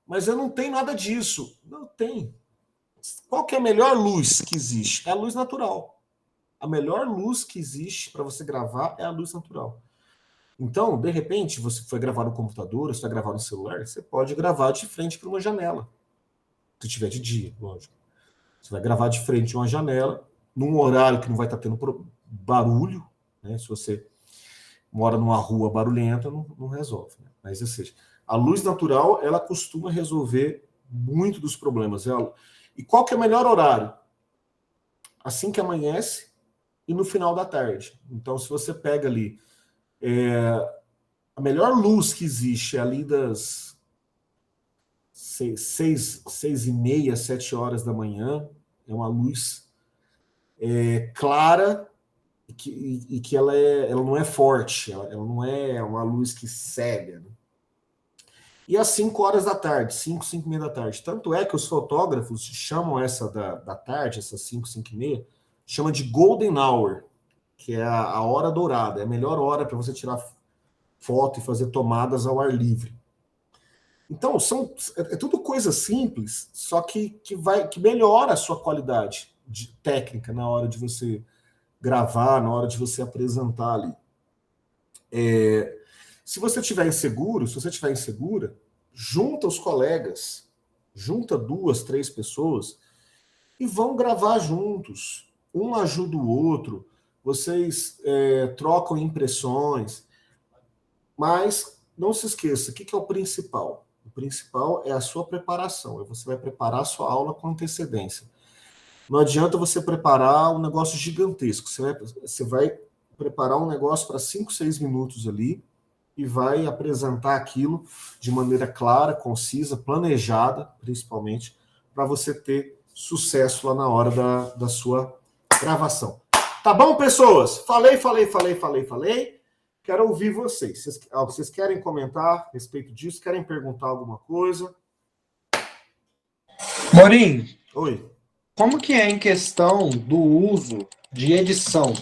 mas eu não tenho nada disso. Não tem. Qual que é a melhor luz que existe? É a luz natural. A melhor luz que existe para você gravar é a luz natural. Então, de repente, você foi gravar no computador, você vai gravar no celular, você pode gravar de frente para uma janela. Se tiver de dia, lógico. Você vai gravar de frente a uma janela, num horário que não vai estar tendo barulho, né? Se você mora numa rua barulhenta, não resolve. Né? Mas, ou seja, a luz natural, ela costuma resolver muito dos problemas. E qual que é o melhor horário? Assim que amanhece e no final da tarde. Então, se você pega ali a melhor luz que existe é ali das 6h30, 7 horas da manhã. É uma luz clara e que ela não é forte, ela não é uma luz que cega. Né? E às 5 horas da tarde, 5h30 da tarde. Tanto é que os fotógrafos chamam essa da tarde, essa 5h30, chama de Golden Hour, que é a hora dourada, é a melhor hora para você tirar foto e fazer tomadas ao ar livre. Então, é tudo coisa simples, só que melhora a sua qualidade técnica na hora de você gravar, na hora de você apresentar ali. Se você estiver inseguro, se você estiver insegura, junta os colegas, junta 2, 3 pessoas e vão gravar juntos. Um ajuda o outro, vocês trocam impressões, mas não se esqueça, o que é o principal? O principal é a sua preparação. Você vai preparar a sua aula com antecedência. Não adianta você preparar um negócio gigantesco. Você vai preparar um negócio para 5, 6 minutos ali e vai apresentar aquilo de maneira clara, concisa, planejada, principalmente, para você ter sucesso lá na hora da sua gravação. Tá bom, pessoas? Falei. Quero ouvir vocês. Vocês querem comentar a respeito disso? Querem perguntar alguma coisa? Morim, Oi. como que é em questão do uso de edição?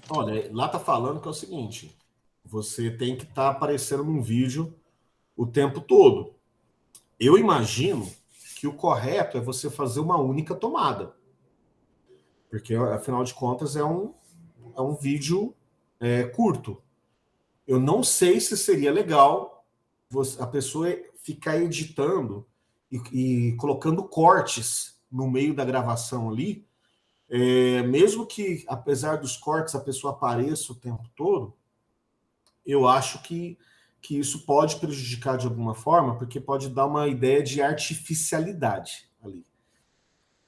Olha, lá tá falando que é o seguinte, você tem que estar aparecendo num vídeo o tempo todo. Eu imagino que o correto é você fazer uma única tomada. Porque, afinal de contas, é um vídeo curto. Eu não sei se seria legal a pessoa ficar editando e colocando cortes no meio da gravação ali, mesmo que, apesar dos cortes, a pessoa apareça o tempo todo, eu acho que isso pode prejudicar de alguma forma, porque pode dar uma ideia de artificialidade ali.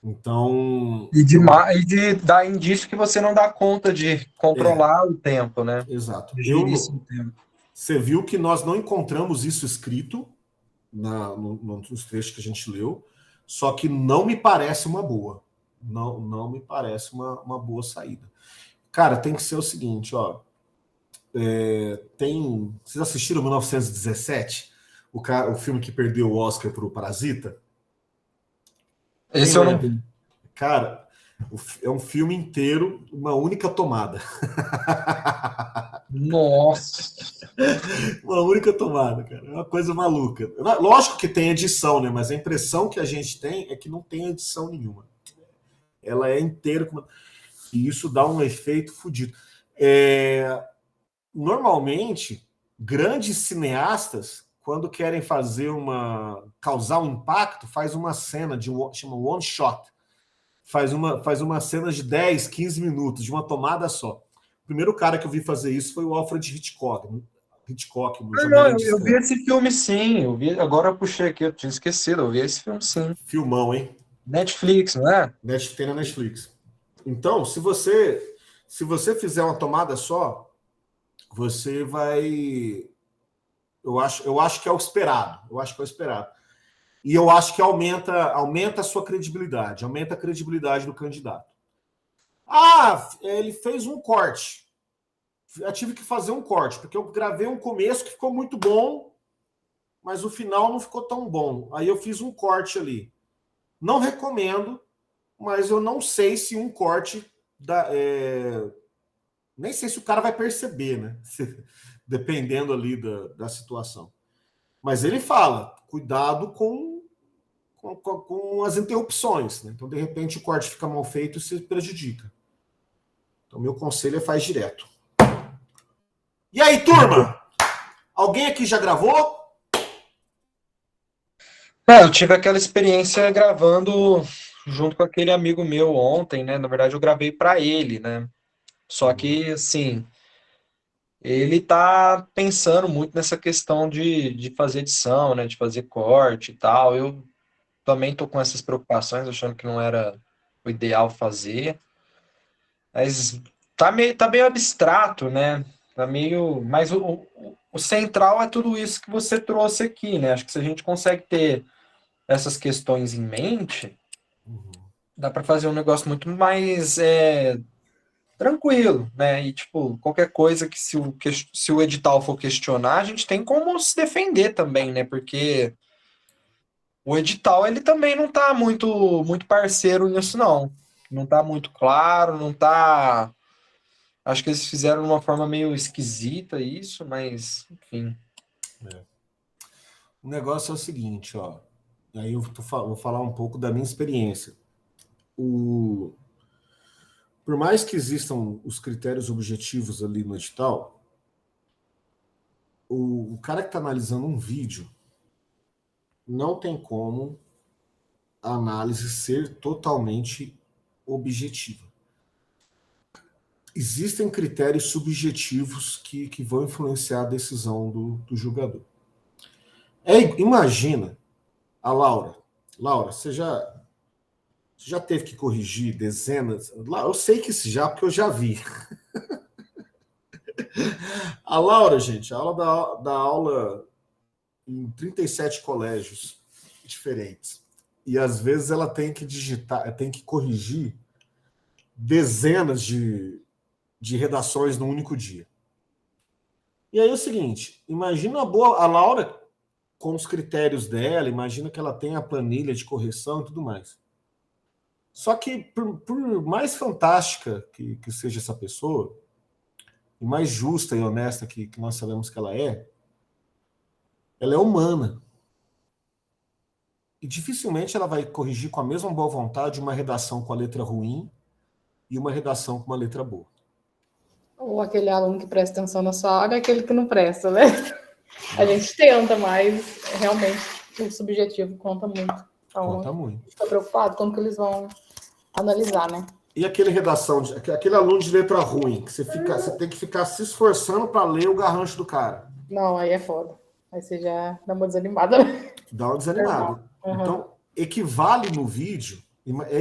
Então... E de dar indício que você não dá conta de controlar o tempo, né? Exato. Tempo. Você viu que nós não encontramos isso escrito nos trechos que a gente leu, só que não me parece uma boa. Não me parece uma boa saída. Cara, tem que ser o seguinte, ó. Vocês assistiram 1917? O filme que perdeu o Oscar para o Parasita? Esse eu não vi. Cara, é um filme inteiro, uma única tomada. Nossa! Uma única tomada, cara. É uma coisa maluca. Lógico que tem edição, né? Mas a impressão que a gente tem é que não tem edição nenhuma. Ela é inteira. E isso dá um efeito fodido. Normalmente, grandes cineastas, quando querem causar um impacto, faz uma cena chama one shot. faz uma cena de 10, 15 minutos, de uma tomada só. O primeiro cara que eu vi fazer isso foi o Alfred Hitchcock, no Não, Janela eu vi Indiscreta. esse filme sim. Agora eu puxei aqui, eu tinha esquecido. Eu vi esse filme sim. Filmão, hein? Netflix, não é? Tem na Netflix. Então, se você fizer uma tomada só, você vai... Eu acho que é o esperado. Eu acho que é o esperado. E eu acho que aumenta a sua credibilidade, aumenta a credibilidade do candidato. Ele fez um corte. Eu tive que fazer um corte, porque eu gravei um começo que ficou muito bom, mas o final não ficou tão bom. Aí eu fiz um corte ali. Não recomendo, mas eu não sei se um corte nem sei se o cara vai perceber, né? Dependendo ali da situação. Mas ele fala, cuidado com as interrupções, né? Então, de repente, o corte fica mal feito e se prejudica. Então, meu conselho é faz direto. E aí, turma? Alguém aqui já gravou? Eu tive aquela experiência gravando junto com aquele amigo meu ontem, né? Na verdade, eu gravei para ele, né? Só que, assim, ele tá pensando muito nessa questão de fazer edição, né? De fazer corte e tal. Eu também tô com essas preocupações, achando que não era o ideal fazer. Mas tá meio abstrato, né? Tá meio. Mas o central é tudo isso que você trouxe aqui, né? Acho que se a gente consegue ter essas questões em mente, dá para fazer um negócio muito mais tranquilo, né? E, tipo, qualquer coisa que se o edital for questionar, a gente tem como se defender também, né? Porque o edital, ele também não tá muito parceiro nisso, não. Não tá muito claro, não tá. Acho que eles fizeram de uma forma meio esquisita isso, mas, enfim. O negócio é o seguinte, ó. Aí vou falar um pouco da minha experiência. Por mais que existam os critérios objetivos ali no edital, o cara que está analisando um vídeo não tem como a análise ser totalmente objetiva. Existem critérios subjetivos que vão influenciar a decisão do julgador. Imagina a Laura. Laura, você já teve que corrigir dezenas? Eu sei que já, porque eu já vi. A Laura, gente, a aula da aula em 37 colégios diferentes. E às vezes ela tem que digitar, tem que corrigir dezenas de redações no único dia. E aí é o seguinte, imagina a Laura com os critérios dela, imagina que ela tem a planilha de correção e tudo mais. Só que, por mais fantástica que seja essa pessoa, e mais justa e honesta que nós sabemos que ela é humana. E dificilmente ela vai corrigir com a mesma boa vontade uma redação com a letra ruim e uma redação com uma letra boa. Ou aquele aluno que presta atenção na sua aula e aquele que não presta, né? A gente tenta, mas realmente o subjetivo conta muito. Então, Conta muito. fica preocupado como que eles vão analisar, né? E aquele aluno de letra ruim, que você tem que ficar se esforçando para ler o garrancho do cara. Não, aí é foda. Aí você já dá uma desanimada, né? Dá uma desanimada. Uhum. Então, equivale no vídeo,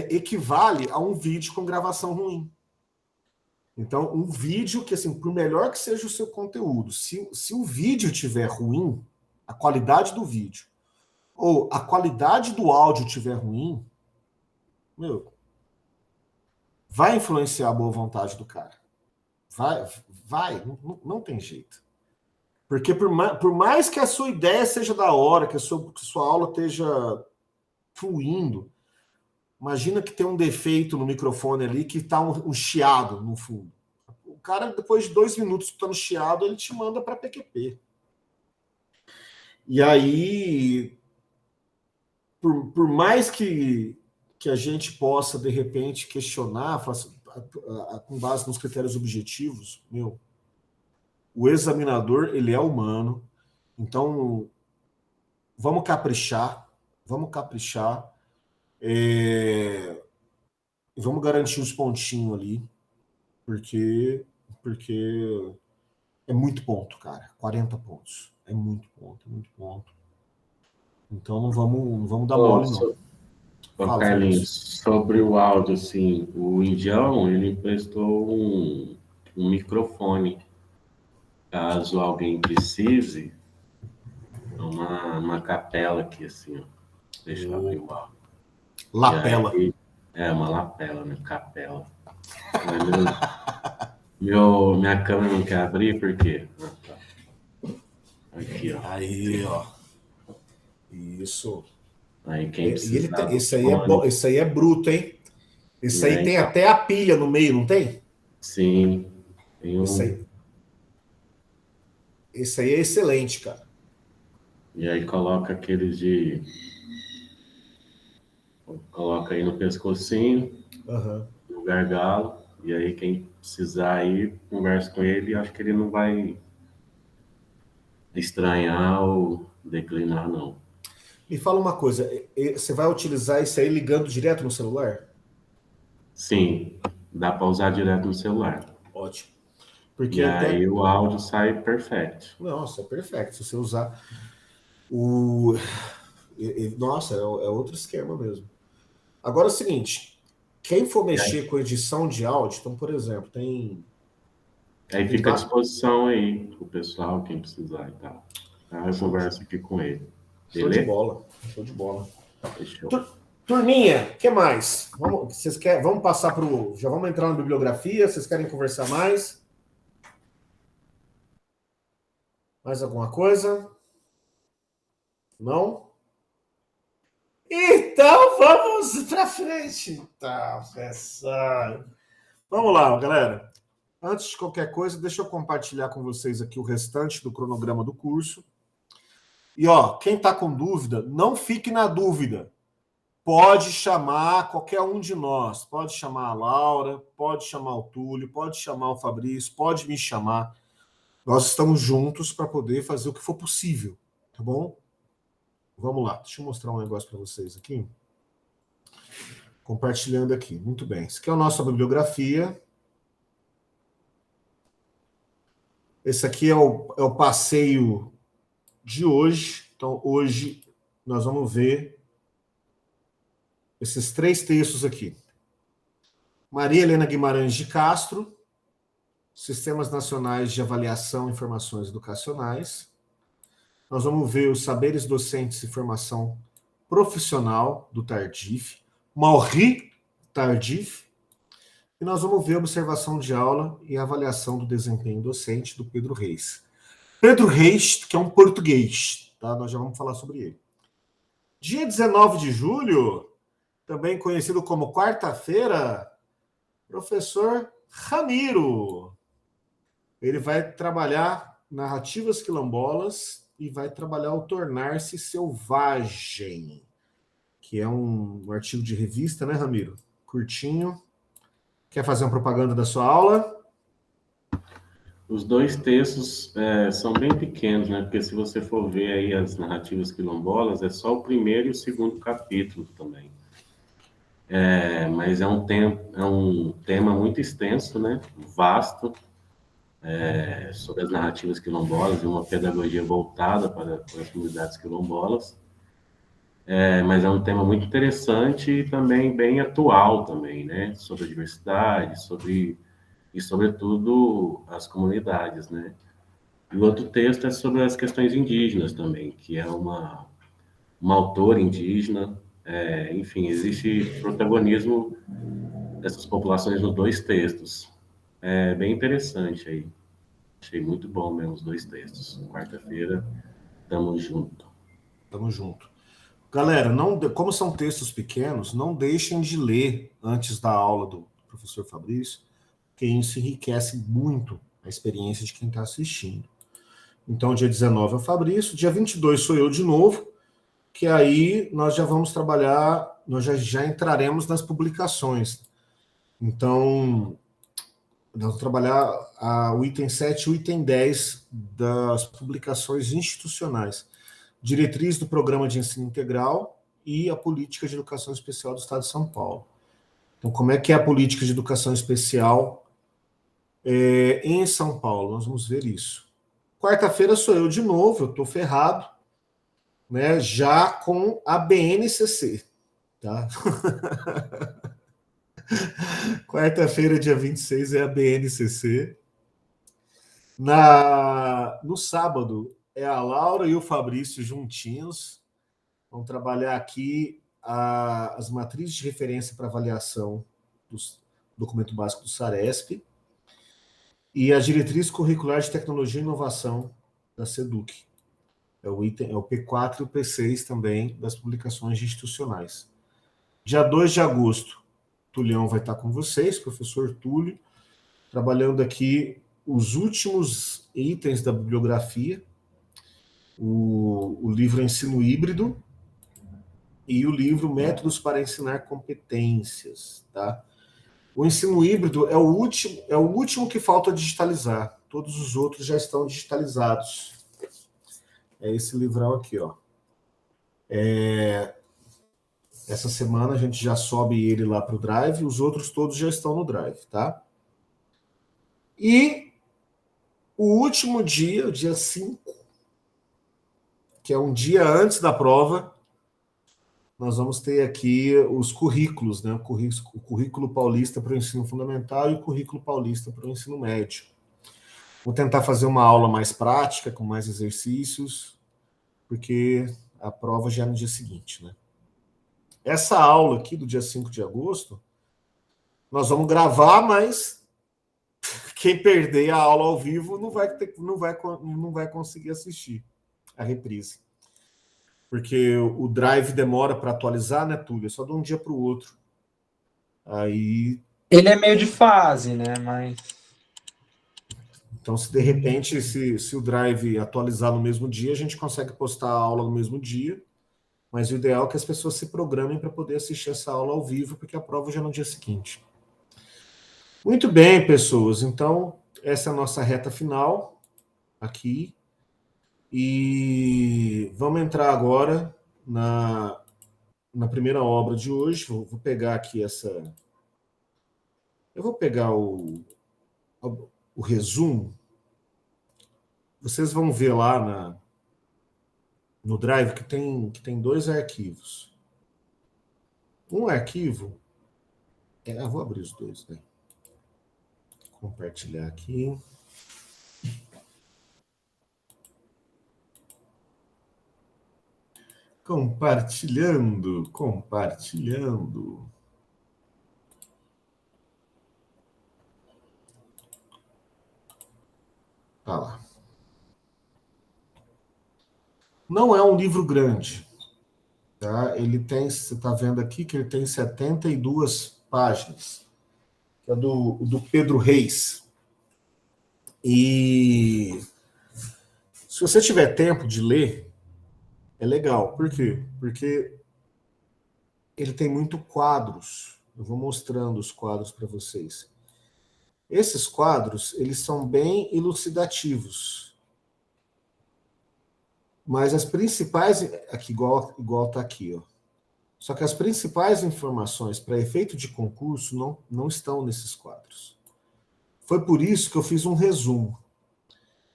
equivale a um vídeo com gravação ruim. Então, um vídeo que, assim, por melhor que seja o seu conteúdo, se o vídeo tiver ruim, a qualidade do vídeo, ou a qualidade do áudio tiver ruim, vai influenciar a boa vontade do cara. Não tem jeito. Porque por mais que a sua ideia seja da hora, que a sua aula esteja fluindo, imagina que tem um defeito no microfone ali, que está um chiado no fundo. O cara, depois de 2 minutos escutando chiado, ele te manda para PQP. E aí, por mais que a gente possa, de repente, questionar, com base nos critérios objetivos, o examinador, ele é humano. Então, vamos caprichar. vamos garantir os pontinhos ali, porque é muito ponto, cara. 40 pontos. É muito ponto, é muito ponto. Então não vamos dar mole, não. Ô, Carlinhos, sobre o áudio, assim, o Indião, ele emprestou um microfone. Caso alguém precise, uma capela aqui, assim, ó. Deixa eu abrir o áudio. Lapela. Aí, uma lapela, né? Capela. Minha câmera não quer abrir, por quê? Ah, tá. Aqui, ó. Aí, ó. Isso. Aí quem precisa. Esse aí é bruto, hein? Esse aí tem até a pilha no meio, não tem? Sim. Tem um... Esse aí é excelente, cara. E aí coloca aqueles de... Coloca aí no pescocinho, no gargalo, e aí quem precisar aí, conversa com ele, acho que ele não vai estranhar ou declinar, não. Me fala uma coisa, você vai utilizar isso aí ligando direto no celular? Sim, dá para usar direto no celular. Ótimo. Porque e aí o áudio sai perfeito. Nossa, é perfeito. Se você usar Nossa, é outro esquema mesmo. Agora é o seguinte, quem for mexer com edição de áudio, então, por exemplo, tem... Aí fica à disposição aí pro pessoal, quem precisar e tal. Eu converso aqui com ele. Show de bola, show de bola. Fechou. Turminha, o que mais? Vamos passar pro... Já vamos entrar na bibliografia, vocês querem conversar mais? Mais alguma coisa? Não? Então vamos pra frente. Tá, pessoal. Vamos lá, galera. Antes de qualquer coisa, deixa eu compartilhar com vocês aqui o restante do cronograma do curso. E, ó, quem está com dúvida, não fique na dúvida. Pode chamar qualquer um de nós. Pode chamar a Laura, pode chamar o Túlio, pode chamar o Fabrício, pode me chamar. Nós estamos juntos para poder fazer o que for possível, tá bom? Vamos lá, deixa eu mostrar um negócio para vocês aqui. Compartilhando aqui, muito bem. Isso aqui é a nossa bibliografia. Esse aqui é o passeio de hoje. Então, hoje nós vamos ver esses 3 textos aqui. Maria Helena Guimarães de Castro, Sistemas Nacionais de Avaliação e Informações Educacionais. Nós vamos ver os Saberes Docentes e Formação Profissional, do Tardif, Maurice Tardif, e nós vamos ver Observação de Aula e Avaliação do Desempenho Docente, do Pedro Reis. Pedro Reis, que é um português, tá? Nós já vamos falar sobre ele. Dia 19 de julho, também conhecido como quarta-feira, professor Ramiro. Ele vai trabalhar narrativas quilombolas e vai trabalhar o Tornar-se Selvagem, que é um artigo de revista, né, Ramiro? Curtinho. Quer fazer uma propaganda da sua aula? Os 2 textos são bem pequenos, né? Porque se você for ver aí as narrativas quilombolas, é só o primeiro e o segundo capítulo também. Mas é um tema muito extenso, né? Vasto, sobre as narrativas quilombolas e uma pedagogia voltada para as comunidades quilombolas. Mas é um tema muito interessante e também bem atual também, né? Sobre a diversidade, e sobretudo as comunidades, né? E o outro texto é sobre as questões indígenas também, que é uma autora indígena. Enfim, existe protagonismo dessas populações nos 2 textos. É bem interessante aí. Achei muito bom mesmo os 2 textos. Quarta-feira, tamo junto. Tamo junto. Galera, como são textos pequenos, não deixem de ler antes da aula do professor Fabrício, porque isso enriquece muito a experiência de quem está assistindo. Então, dia 19 é o Fabrício, dia 22 sou eu de novo, que aí nós já vamos trabalhar, nós já entraremos nas publicações. Então, nós vamos trabalhar o item 7 e o item 10 das publicações institucionais. Diretriz do Programa de Ensino Integral e a Política de Educação Especial do Estado de São Paulo. Então, como é que é a política de educação especial em São Paulo? Nós vamos ver isso. Quarta-feira sou eu de novo, eu estou ferrado, né, já com a BNCC. Tá? Quarta-feira, dia 26, é a BNCC. No sábado, é a Laura e o Fabrício juntinhos. Vão trabalhar aqui as matrizes de referência para avaliação do documento básico do SARESP e a diretriz curricular de tecnologia e inovação da SEDUC. É o P4 e o P6 também das publicações institucionais. Dia 2 de agosto, Tulião vai estar com vocês, professor Túlio, trabalhando aqui os últimos itens da bibliografia, o livro Ensino Híbrido e o livro Métodos para Ensinar Competências. Tá? O ensino híbrido é o último que falta digitalizar. Todos os outros já estão digitalizados. É esse livrão aqui, ó. Essa semana a gente já sobe ele lá para o Drive, os outros todos já estão no Drive, tá? E o último dia, o dia 5, que é um dia antes da prova, nós vamos ter aqui os currículos, né? O currículo paulista para o ensino fundamental e o currículo paulista para o ensino médio. Vou tentar fazer uma aula mais prática, com mais exercícios, porque a prova já é no dia seguinte, né? Essa aula aqui do dia 5 de agosto, nós vamos gravar, mas quem perder a aula ao vivo não vai conseguir assistir a reprise. Porque o Drive demora para atualizar, né, Túlio? É só de um dia para o outro. Aí... Ele é meio de fase, né? Mas... Então, se de repente, se o Drive atualizar no mesmo dia, a gente consegue postar a aula no mesmo dia. Mas o ideal é que as pessoas se programem para poder assistir essa aula ao vivo, porque a prova já é no dia seguinte. Muito bem, pessoas. Então, essa é a nossa reta final aqui. E vamos entrar agora na primeira obra de hoje. Vou pegar aqui essa... Eu vou pegar o resumo. Vocês vão ver lá no Drive que tem 2 arquivos. Um arquivo... Eu vou abrir os 2, né? Compartilhar aqui. Compartilhando. Tá lá. Não é um livro grande. Tá? Você está vendo aqui que ele tem 72 páginas. Que é do Pedro Reis. E se você tiver tempo de ler, é legal. Por quê? Porque ele tem muito quadros. Eu vou mostrando os quadros para vocês. Esses quadros, eles são bem elucidativos. Mas as principais... Aqui, igual está aqui, ó. Só que as principais informações para efeito de concurso não estão nesses quadros. Foi por isso que eu fiz um resumo.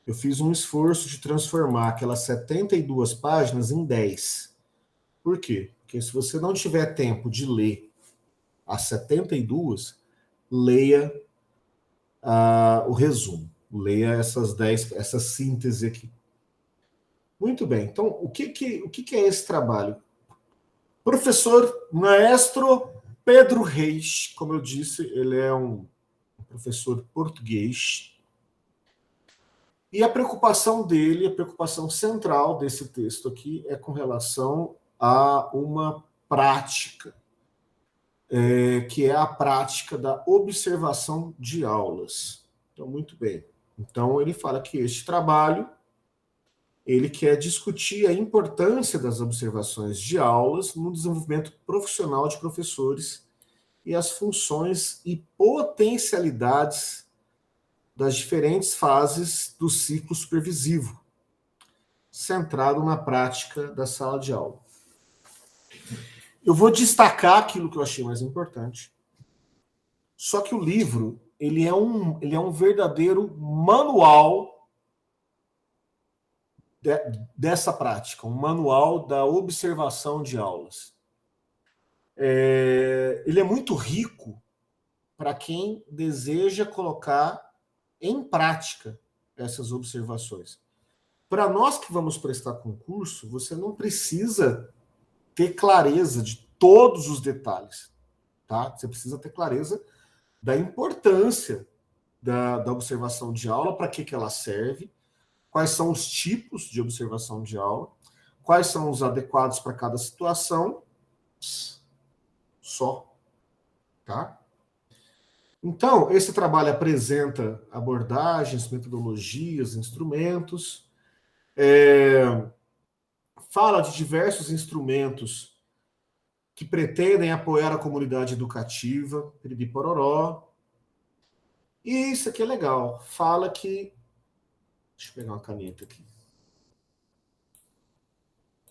Eu fiz um esforço de transformar aquelas 72 páginas em 10. Por quê? Porque se você não tiver tempo de ler as 72, leia o resumo. Leia essas 10, essa síntese aqui. Muito bem. Então, o que é esse trabalho? Professor Maestro Pedro Reis, como eu disse, ele é um professor português. E a preocupação dele, a preocupação central desse texto aqui é com relação a uma prática, que é a prática da observação de aulas. Então, muito bem. Então, ele fala que este trabalho, ele quer discutir a importância das observações de aulas no desenvolvimento profissional de professores e as funções e potencialidades das diferentes fases do ciclo supervisivo, centrado na prática da sala de aula. Eu vou destacar aquilo que eu achei mais importante Só que o livro, ele é um verdadeiro manual dessa prática, um manual da observação de aulas. Ele é muito rico para quem deseja colocar em prática essas observações. Para nós que vamos prestar concurso, você não precisa ter clareza de todos os detalhes, tá? Você precisa ter clareza da importância da observação de aula, para que ela serve, quais são os tipos de observação de aula, quais são os adequados para cada situação, só, tá? Então, esse trabalho apresenta abordagens, metodologias, instrumentos, fala de diversos instrumentos que pretendem apoiar a comunidade educativa, piriri pororó. E isso aqui é legal. Fala que... Deixa eu pegar uma caneta aqui.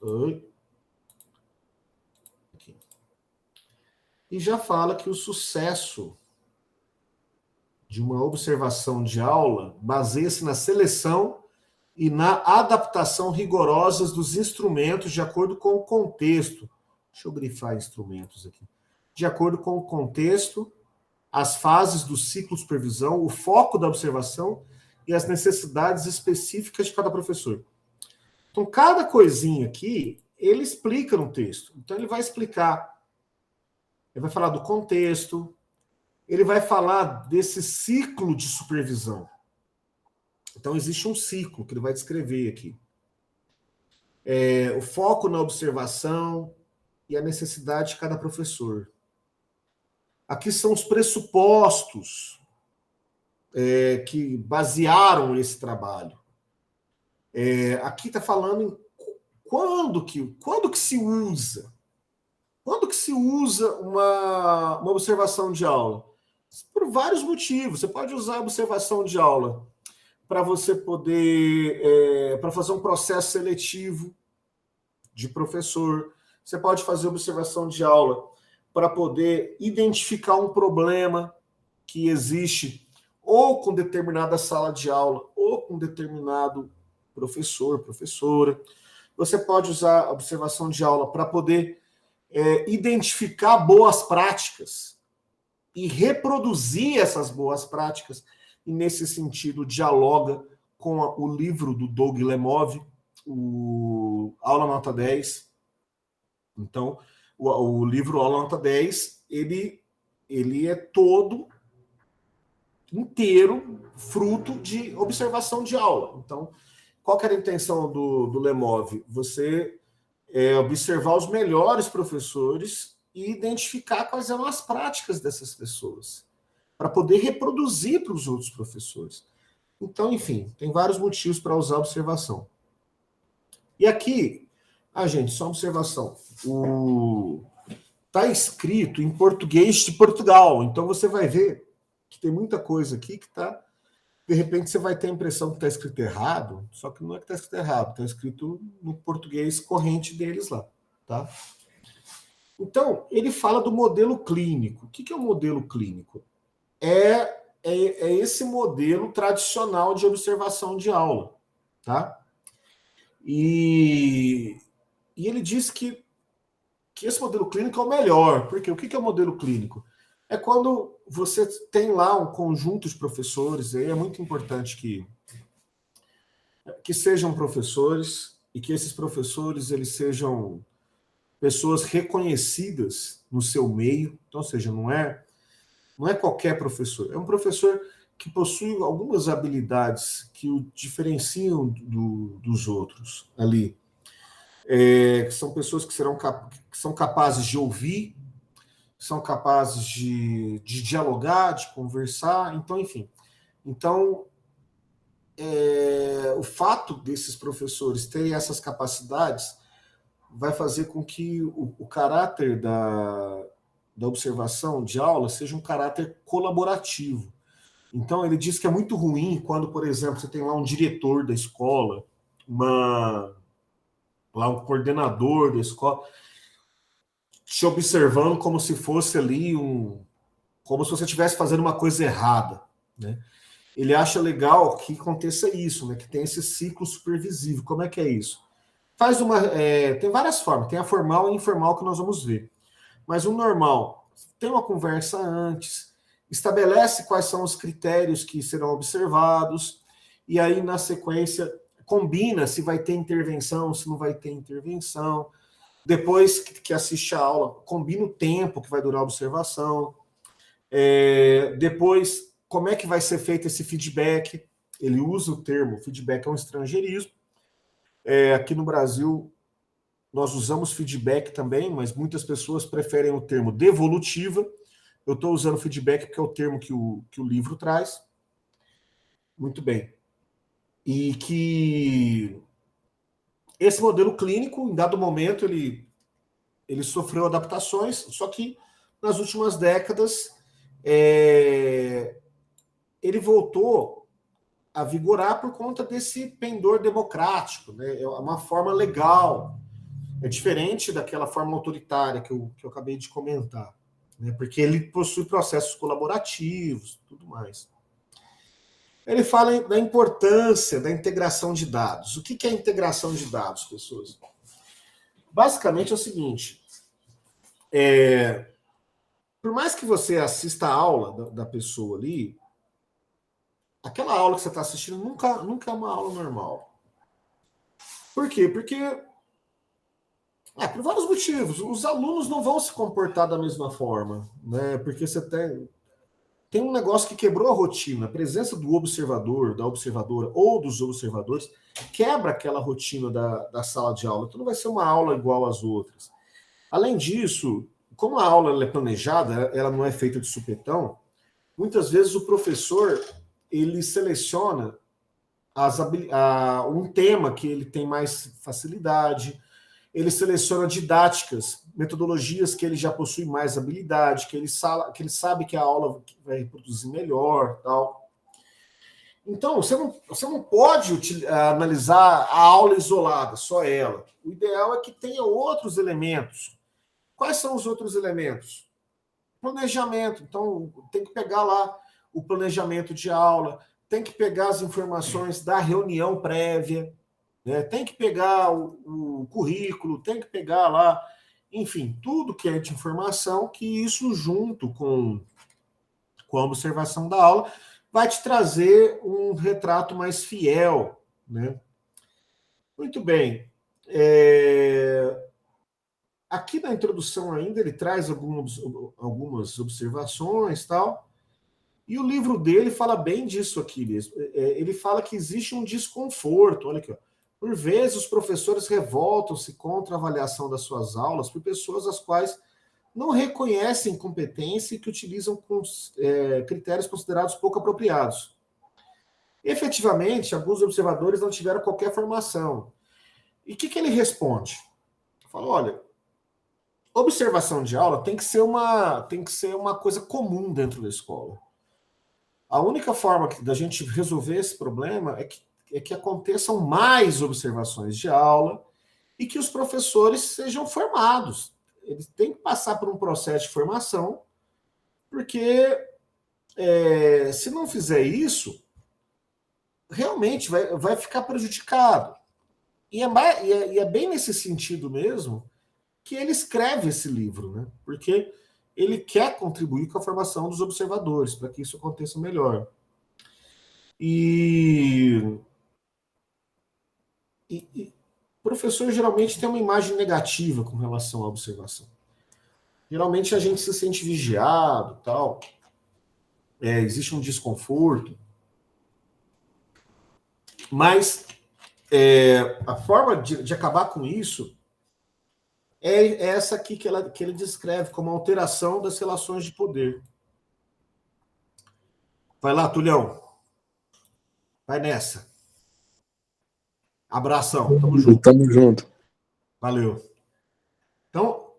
Oi. Aqui. E já fala que o sucesso de uma observação de aula baseia-se na seleção e na adaptação rigorosas dos instrumentos de acordo com o contexto. Deixa eu grifar instrumentos aqui. De acordo com o contexto, as fases do ciclo de supervisão, o foco da observação e as necessidades específicas de cada professor. Então, cada coisinha aqui, ele explica no texto. Então, ele vai explicar. Ele vai falar do contexto, ele vai falar desse ciclo de supervisão. Então, existe um ciclo que ele vai descrever aqui. O foco na observação e a necessidade de cada professor. Aqui são os pressupostos que basearam esse trabalho. Aqui está falando em quando que se usa. Quando que se usa uma observação de aula? Por vários motivos. Você pode usar a observação de aula para você poder... para fazer um processo seletivo de professor. Você pode fazer observação de aula para poder identificar um problema que existe ou com determinada sala de aula ou com determinado professor, professora. Você pode usar a observação de aula para poder identificar boas práticas e reproduzir essas boas práticas, e nesse sentido dialoga com o livro do Doug Lemov, o Aula Nota 10. Então, o livro Aula Nota 10, ele é todo inteiro fruto de observação de aula. Então, qual que era a intenção do Lemov? Você observar os melhores professores e identificar quais eram as práticas dessas pessoas, para poder reproduzir para os outros professores. Então, enfim, tem vários motivos para usar a observação. E aqui, gente, só uma observação. Está escrito em português de Portugal, então você vai ver que tem muita coisa aqui que está... De repente você vai ter a impressão que está escrito errado, só que não é que está escrito errado, está escrito no português corrente deles lá, tá? Então, ele fala do modelo clínico. O que é o modelo clínico? É esse modelo tradicional de observação de aula, tá? E ele diz que esse modelo clínico é o melhor. Porque o que é o modelo clínico? É quando você tem lá um conjunto de professores, e aí é muito importante que sejam professores, e que esses professores eles sejam pessoas reconhecidas no seu meio. Então, ou seja, não é qualquer professor, é um professor que possui algumas habilidades que o diferenciam dos outros ali. Que são pessoas que são capazes de ouvir, são capazes de dialogar, de conversar, então, enfim. Então, o fato desses professores terem essas capacidades vai fazer com que o caráter da observação de aula seja um caráter colaborativo. Então, ele diz que é muito ruim quando, por exemplo, você tem lá um diretor da escola, um coordenador da escola, te observando como se fosse ali um como se você estivesse fazendo uma coisa errada, né? Ele acha legal que aconteça isso, né? Que tem esse ciclo supervisível. Como é que é isso? Tem várias formas, tem a formal e a informal que nós vamos ver. Mas o normal, tem uma conversa antes, estabelece quais são os critérios que serão observados, e aí, na sequência, combina se vai ter intervenção, se não vai ter intervenção. Depois que assiste a aula, combina o tempo que vai durar a observação. Depois, como é que vai ser feito esse feedback? Ele usa o termo, feedback é um estrangeirismo. Aqui no Brasil, nós usamos feedback também, mas muitas pessoas preferem o termo devolutiva. Eu estou usando feedback porque é o termo que o livro traz. Muito bem. E que esse modelo clínico, em dado momento, ele sofreu adaptações, só que nas últimas décadas ele voltou a vigorar por conta desse pendor democrático, né? É uma forma legal. É diferente daquela forma autoritária que eu acabei de comentar, né? Porque ele possui processos colaborativos, tudo mais. Ele fala da importância da integração de dados. O que é integração de dados, pessoas? Basicamente é o seguinte, por mais que você assista a aula da pessoa ali, aquela aula que você está assistindo nunca é uma aula normal. Por quê? Porque, por vários motivos, os alunos não vão se comportar da mesma forma, né? Porque você tem um negócio que quebrou a rotina. A presença do observador, da observadora ou dos observadores quebra aquela rotina da sala de aula. Então não vai ser uma aula igual às outras. Além disso, como a aula ela é planejada, ela não é feita de supetão, muitas vezes o professor ele seleciona um tema que ele tem mais facilidade, ele seleciona didáticas, metodologias que ele já possui mais habilidade, que ele sabe que a aula vai reproduzir melhor, tal. Então, você não pode analisar a aula isolada, só ela. O ideal é que tenha outros elementos. Quais são os outros elementos? Planejamento. Então, tem que pegar lá o planejamento de aula, tem que pegar as informações da reunião prévia, né? Tem que pegar o currículo, tem que pegar lá, enfim, tudo que é de informação, que isso junto com a observação da aula vai te trazer um retrato mais fiel, né? Muito bem. Aqui na introdução ainda ele traz algumas observações, tal. E o livro dele fala bem disso aqui mesmo. Ele fala que existe um desconforto. Olha aqui, ó. Por vezes, os professores revoltam-se contra a avaliação das suas aulas por pessoas as quais não reconhecem competência e que utilizam critérios considerados pouco apropriados. Efetivamente, alguns observadores não tiveram qualquer formação. E o que ele responde? Fala, olha, observação de aula tem que ser uma coisa comum dentro da escola. A única forma da gente resolver esse problema é que aconteçam mais observações de aula e que os professores sejam formados. Eles têm que passar por um processo de formação, porque se não fizer isso, realmente vai ficar prejudicado. E é bem nesse sentido mesmo que ele escreve esse livro, né? Porque ele quer contribuir com a formação dos observadores, para que isso aconteça melhor. E o professor geralmente tem uma imagem negativa com relação à observação. Geralmente a gente se sente vigiado, tal. Existe um desconforto. Mas a forma de acabar com isso é essa aqui que ele descreve como alteração das relações de poder. Vai lá, Tulhão. Vai nessa. Abração. Tamo junto. Tamo junto. Valeu. Então,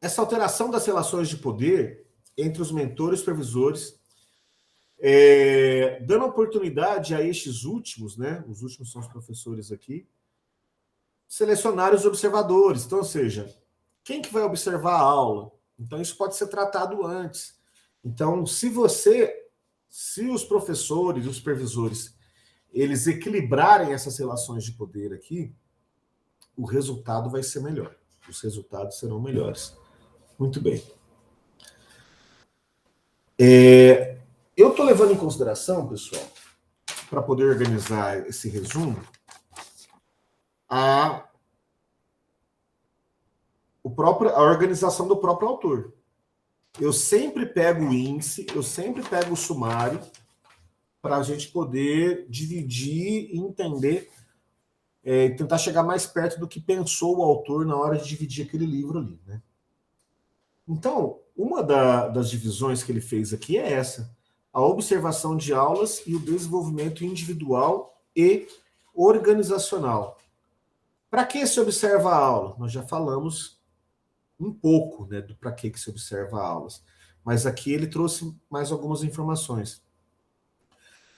essa alteração das relações de poder entre os mentores e supervisores, dando oportunidade a estes últimos, né? Os últimos são os professores aqui, selecionar os observadores. Então, ou seja, quem que vai observar a aula? Então, isso pode ser tratado antes. Então, se os professores, os supervisores, eles equilibrarem essas relações de poder aqui, o resultado vai ser melhor. Os resultados serão melhores. Muito bem. Eu estou levando em consideração, pessoal, para poder organizar esse resumo, a organização do próprio autor. Eu sempre pego o índice, eu sempre pego o sumário, para a gente poder dividir e entender, tentar chegar mais perto do que pensou o autor na hora de dividir aquele livro ali, né? Então, uma das divisões que ele fez aqui é essa: a observação de aulas e o desenvolvimento individual e organizacional. Para que se observa a aula? Nós já falamos um pouco, né, do para que se observa aulas, mas aqui ele trouxe mais algumas informações.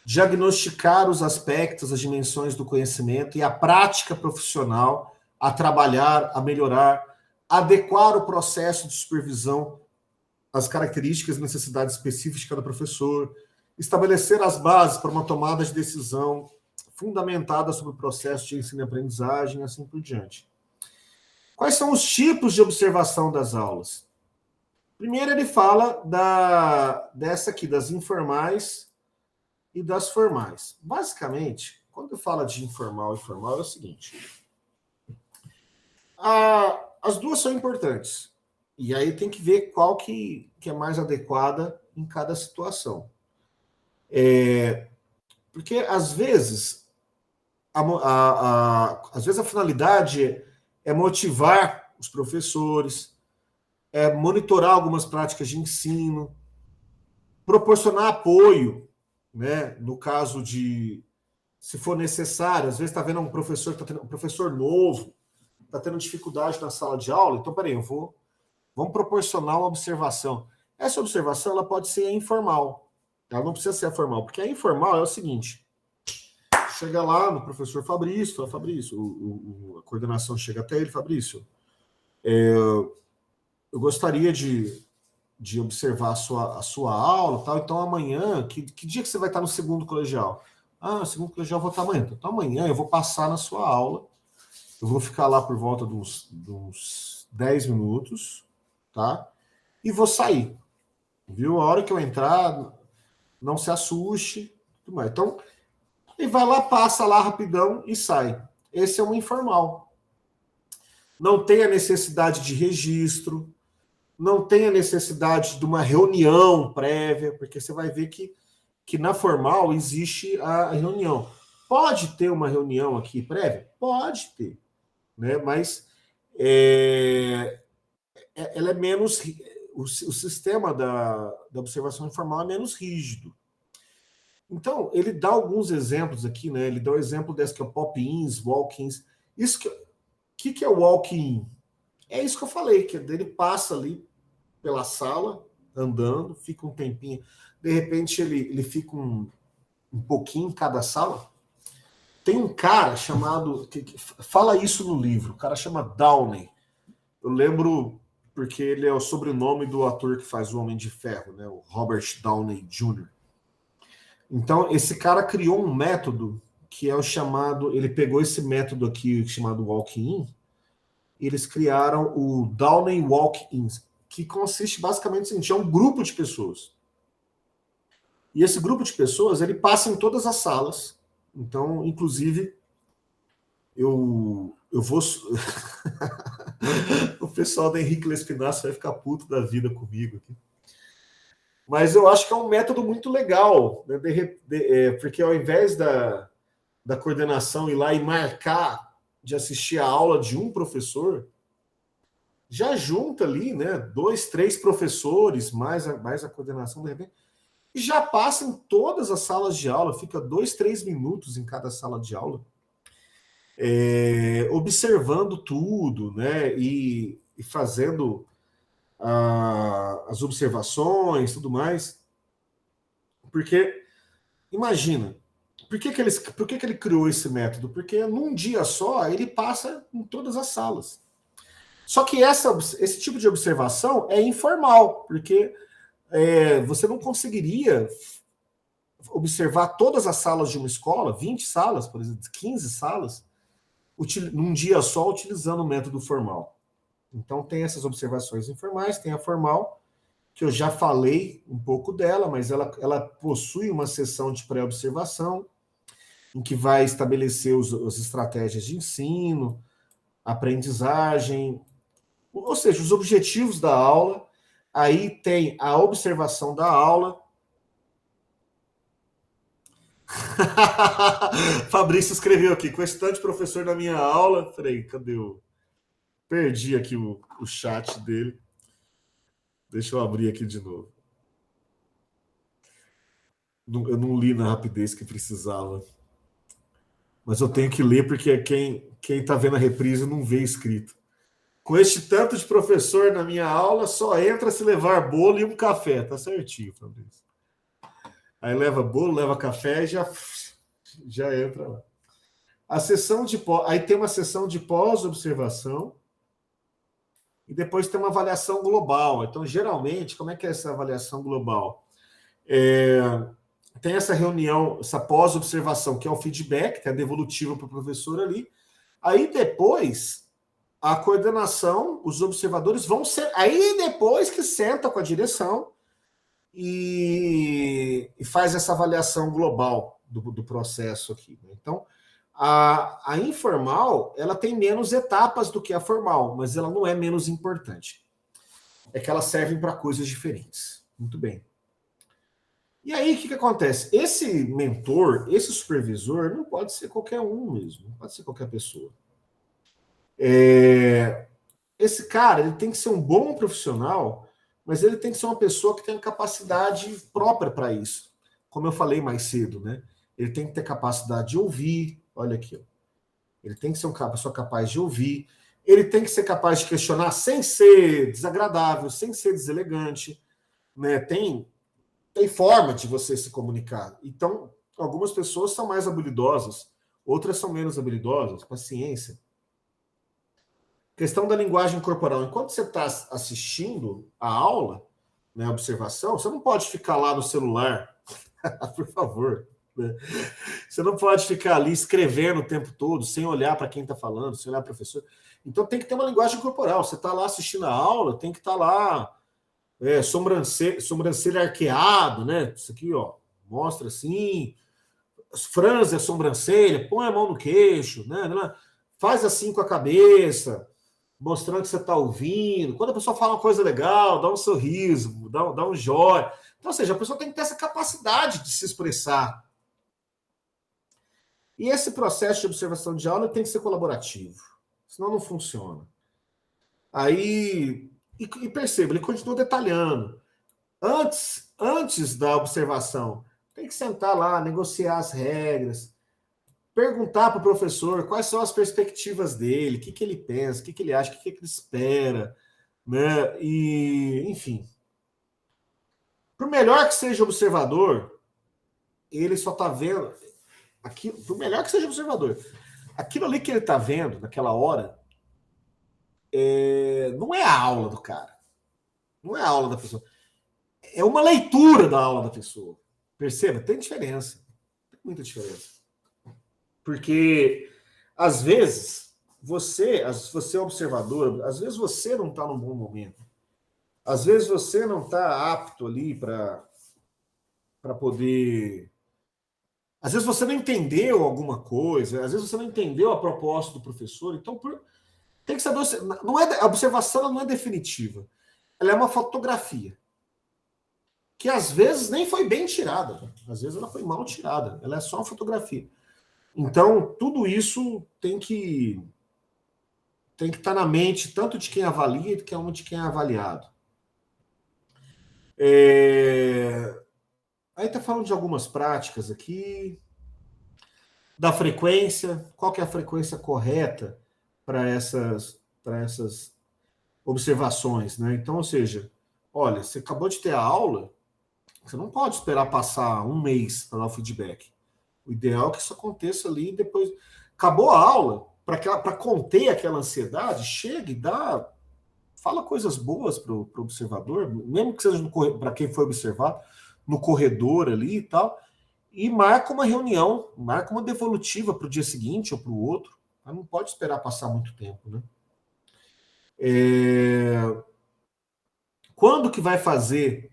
Diagnosticar os aspectos, as dimensões do conhecimento e a prática profissional a trabalhar, a melhorar, adequar o processo de supervisão às características e necessidades específicas de cada professor, estabelecer as bases para uma tomada de decisão fundamentada sobre o processo de ensino e aprendizagem, e assim por diante. Quais são os tipos de observação das aulas? Primeiro ele fala dessa aqui, das informais e das formais. Basicamente, quando fala de informal e formal, é o seguinte: as duas são importantes. E aí tem que ver qual que é mais adequada em cada situação. Porque, às vezes, às vezes a finalidade é motivar os professores, é monitorar algumas práticas de ensino, proporcionar apoio, né, no caso de, se for necessário, às vezes está vendo um professor novo, está tendo dificuldade na sala de aula, então, peraí, vamos proporcionar uma observação. Essa observação ela pode ser informal, ela não precisa ser formal, porque a informal é o seguinte: chega lá no professor Fabrício, fala: Fabrício, a coordenação chega até ele: Fabrício, eu gostaria de observar a sua aula, tal. Então amanhã, que dia que você vai estar no segundo colegial? No segundo colegial eu vou estar amanhã. Então amanhã eu vou passar na sua aula, eu vou ficar lá por volta dos 10 minutos, tá? E vou sair, viu? A hora que eu entrar, não se assuste, tudo mais. Então, ele vai lá, passa lá rapidão e sai. Esse é um informal. Não tem a necessidade de registro, não tem a necessidade de uma reunião prévia, porque você vai ver que na formal existe a reunião. Pode ter uma reunião aqui prévia? Pode ter, né? Mas ela é menos... O sistema da observação informal é menos rígido. Então, ele dá alguns exemplos aqui, né? Ele dá o exemplo desse que é o pop-ins, walk-ins. Isso que é o walk-in? É isso que eu falei, que ele passa ali pela sala, andando, fica um tempinho. De repente, ele fica um pouquinho em cada sala. Tem um cara chamado... que fala isso no livro. O cara chama Downey. Eu lembro porque ele é o sobrenome do ator que faz o Homem de Ferro, né? O Robert Downey Jr. Então, esse cara criou um método que é o chamado... Ele pegou esse método aqui, chamado walk-in, e eles criaram o Downey Walk-in, que consiste basicamente no seguinte: é um grupo de pessoas. E esse grupo de pessoas, ele passa em todas as salas. Então, inclusive, eu vou... O pessoal da Henrique Lespinasso vai ficar puto da vida comigo aqui. Mas eu acho que é um método muito legal, né? Porque ao invés da coordenação ir lá e marcar de assistir a aula de um professor, já junta ali, né, 2, 3 professores, mais a coordenação, de repente, e já passa em todas as salas de aula, fica 2, 3 minutos em cada sala de aula, observando tudo, né, e fazendo as observações, tudo mais. Porque, imagina, por que ele criou esse método? Porque num dia só ele passa em todas as salas. Só que esse tipo de observação é informal, porque você não conseguiria observar todas as salas de uma escola, 20 salas, por exemplo, 15 salas, num dia só, utilizando o método formal. Então, tem essas observações informais, tem a formal, que eu já falei um pouco dela, mas ela possui uma sessão de pré-observação, em que vai estabelecer as estratégias de ensino, aprendizagem, ou seja, os objetivos da aula. Aí tem a observação da aula. Fabrício escreveu aqui, constante professor na minha aula. Peraí, cadê o... Perdi aqui o chat dele. Deixa eu abrir aqui de novo. Eu não li na rapidez que precisava. Mas eu tenho que ler porque quem está vendo a reprise não vê escrito. Com este tanto de professor na minha aula, só entra se levar bolo e um café. Tá certinho, Fabrício. Aí leva bolo, leva café e já entra lá. Aí tem uma sessão de pós-observação e depois tem uma avaliação global. Então, geralmente, como é que é essa avaliação global? Tem essa reunião, essa pós-observação, que é o feedback, que é devolutivo para o professor ali. Aí depois, a coordenação, os observadores vão ser... Aí depois que senta com a direção e faz essa avaliação global do processo aqui. Então, a informal, ela tem menos etapas do que a formal, mas ela não é menos importante. É que elas servem para coisas diferentes. Muito bem. E aí, o que acontece? Esse mentor, esse supervisor, não pode ser qualquer um mesmo, não pode ser qualquer pessoa. Esse cara, ele tem que ser um bom profissional, mas ele tem que ser uma pessoa que tenha capacidade própria para isso. Como eu falei mais cedo, né? Ele tem que ter capacidade de ouvir, olha aqui, ó. Ele tem que ser uma pessoa capaz de ouvir, ele tem que ser capaz de questionar sem ser desagradável, sem ser deselegante, né? Tem forma de você se comunicar. Então, algumas pessoas são mais habilidosas, outras são menos habilidosas, paciência. Questão da linguagem corporal. Enquanto você está assistindo a aula, né, a observação, você não pode ficar lá no celular, por favor. Né? Você não pode ficar ali escrevendo o tempo todo, sem olhar para quem está falando, sem olhar para o professor. Então, tem que ter uma linguagem corporal. Você está lá assistindo a aula, tem que estar lá sobrancelha arqueada, né? Isso aqui, ó, mostra assim, franze a sobrancelha, põe a mão no queixo, né? Faz assim com a cabeça, mostrando que você está ouvindo. Quando a pessoa fala uma coisa legal, dá um sorriso, dá um jóia. Então, ou seja, a pessoa tem que ter essa capacidade de se expressar. E esse processo de observação de aula tem que ser colaborativo, senão não funciona. Aí... E perceba, ele continua detalhando. Antes da observação, tem que sentar lá, negociar as regras, perguntar para o professor quais são as perspectivas dele, o que ele pensa, o que ele acha, o que ele espera, né? E, enfim. Por melhor que seja o observador, ele só está vendo... Por melhor que seja o observador, aquilo ali que ele está vendo naquela hora não é a aula do cara. Não é a aula da pessoa. É uma leitura da aula da pessoa. Perceba? Tem diferença. Tem muita diferença. Porque, às vezes, você é observador, às vezes você não está num bom momento. Às vezes você não está apto ali para poder... Às vezes você não entendeu alguma coisa, às vezes você não entendeu a proposta do professor. Então, tem que saber... a observação não é definitiva. Ela é uma fotografia. Que às vezes nem foi bem tirada. Às vezes ela foi mal tirada. Ela é só uma fotografia. Então, tudo isso tem que estar na mente, tanto de quem avalia, como de quem é avaliado. Aí está falando de algumas práticas aqui. Da frequência. Qual que é a frequência correta para essas observações, né? Então, ou seja, olha, você acabou de ter a aula, você não pode esperar passar um mês para dar o feedback. O ideal é que isso aconteça ali depois. Acabou a aula, para conter aquela ansiedade, chega e fala coisas boas para o observador, mesmo que seja para quem foi observado, no corredor ali e tal, e marca uma reunião, marca uma devolutiva para o dia seguinte ou para o outro. Mas não pode esperar passar muito tempo, né? Quando que vai fazer?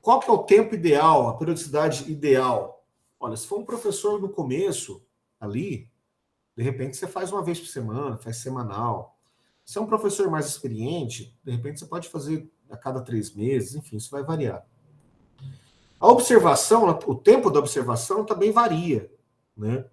Qual que é o tempo ideal, a periodicidade ideal? Olha, se for um professor no começo, ali, de repente você faz uma vez por semana, faz semanal. Se é um professor mais experiente, de repente você pode fazer a cada 3 meses, enfim, isso vai variar. A observação, o tempo da observação também varia, né?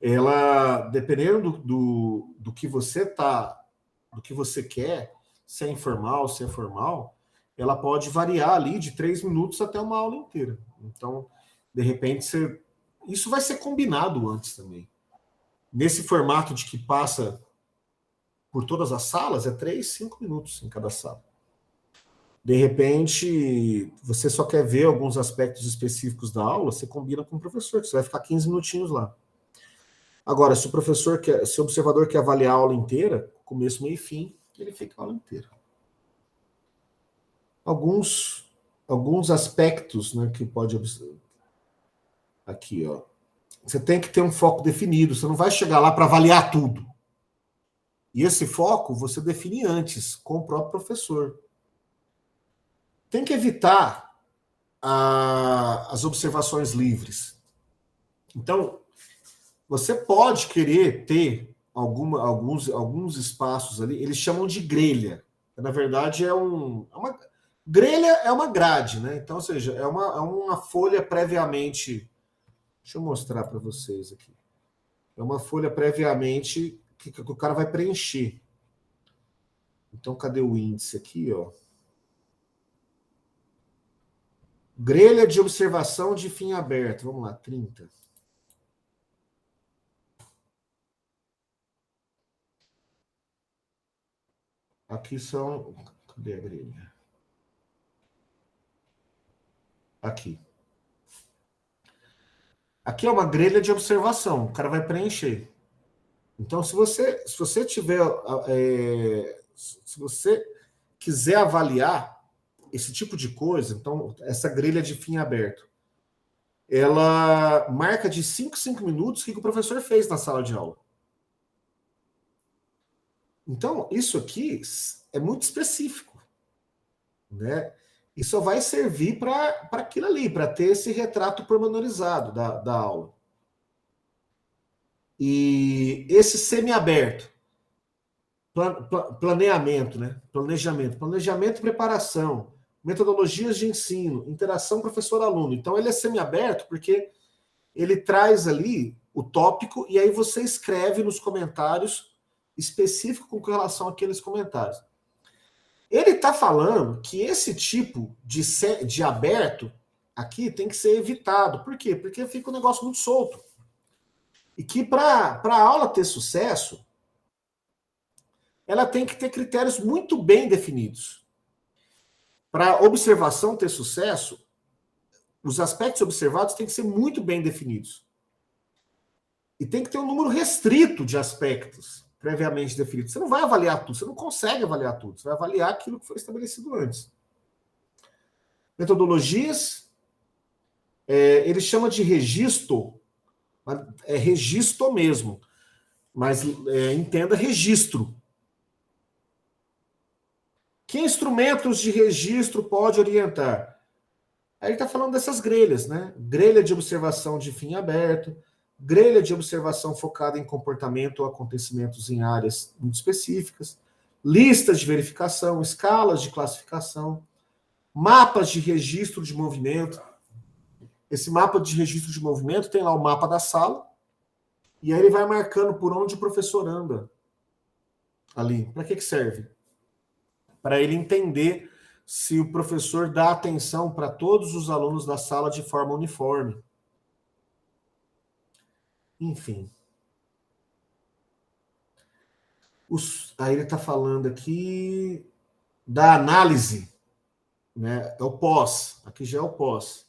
Ela, dependendo do que você do que você quer, se é informal, se é formal, ela pode variar ali de 3 minutos até uma aula inteira. Então, de repente, isso vai ser combinado antes também. Nesse formato de que passa por todas as salas, é 3, 5 minutos em cada sala. De repente, você só quer ver alguns aspectos específicos da aula, você combina com o professor, que você vai ficar 15 minutinhos lá. Agora, se o observador quer avaliar a aula inteira, começo, meio e fim, ele fica a aula inteira. Alguns aspectos, né, que pode observar. Aqui, ó. Você tem que ter um foco definido, você não vai chegar lá para avaliar tudo. E esse foco você define antes, com o próprio professor. Tem que evitar as observações livres. Então, você pode querer ter alguns espaços ali, eles chamam de grelha. Na verdade, grelha é uma grade, né? Então, ou seja, é uma folha previamente. Deixa eu mostrar para vocês aqui. É uma folha previamente que o cara vai preencher. Então, cadê o índice aqui, ó? Grelha de observação de fim aberto. Vamos lá, 30. Aqui são... Cadê a grelha? Aqui. Aqui é uma grelha de observação. O cara vai preencher. Então, se você tiver... se você quiser avaliar esse tipo de coisa, então, essa grelha de fim aberto, ela marca de 5 em 5 minutos o que o professor fez na sala de aula. Então, isso aqui é muito específico, né? E só vai servir para aquilo ali, para ter esse retrato pormenorizado da aula. E esse semiaberto, planeamento, né? Planejamento e preparação, metodologias de ensino, interação professor-aluno. Então, ele é semiaberto porque ele traz ali o tópico e aí você escreve nos comentários específico com relação àqueles comentários. Ele está falando que esse tipo de aberto aqui tem que ser evitado. Por quê? Porque fica um negócio muito solto. E que para a aula ter sucesso, ela tem que ter critérios muito bem definidos. Para a observação ter sucesso, os aspectos observados têm que ser muito bem definidos. E tem que ter um número restrito de aspectos previamente definidos. Você não vai avaliar tudo, você não consegue avaliar tudo. Você vai avaliar aquilo que foi estabelecido antes. Metodologias, ele chama de registro, é registro mesmo, mas entenda registro. Que instrumentos de registro pode orientar? Aí ele está falando dessas grelhas, né? Grelha de observação de fim aberto, grelha de observação focada em comportamento ou acontecimentos em áreas muito específicas, listas de verificação, escalas de classificação, mapas de registro de movimento. Esse mapa de registro de movimento tem lá o mapa da sala, e aí ele vai marcando por onde o professor anda ali. Para que serve? Para ele entender se o professor dá atenção para todos os alunos da sala de forma uniforme. Enfim. Aí ele está falando aqui da análise, né? É o pós. Aqui já é o pós.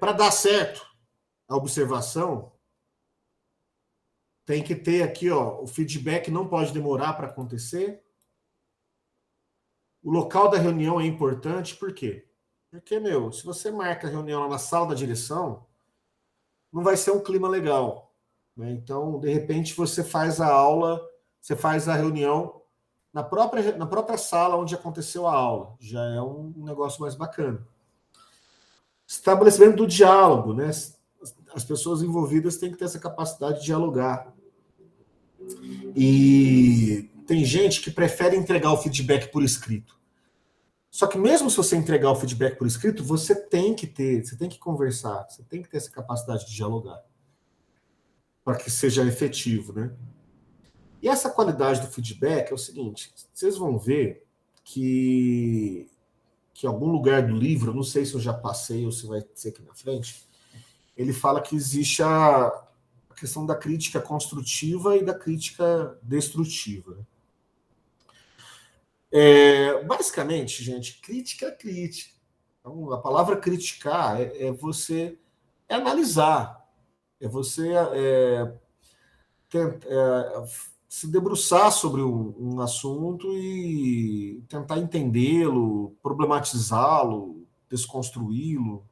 Para dar certo a observação, Tem que ter aqui, ó, o feedback não pode demorar para acontecer. O local da reunião é importante, por quê? Porque, se você marca a reunião lá na sala da direção, não vai ser um clima legal, né? Então, de repente, você faz a aula, você faz a reunião na própria sala onde aconteceu a aula. Já é um negócio mais bacana. Estabelecimento do diálogo, né? As pessoas envolvidas têm que ter essa capacidade de dialogar. E tem gente que prefere entregar o feedback por escrito. Só que mesmo se você entregar o feedback por escrito, você tem que conversar, você tem que ter essa capacidade de dialogar para que seja efetivo, né? E essa qualidade do feedback é o seguinte, vocês vão ver que em algum lugar do livro, eu não sei se eu já passei ou se vai ser aqui na frente, ele fala que existe a questão da crítica construtiva e da crítica destrutiva. Basicamente, gente, crítica é crítica. Então, a palavra criticar é você analisar, é você se debruçar sobre um assunto e tentar entendê-lo, problematizá-lo, desconstruí-lo.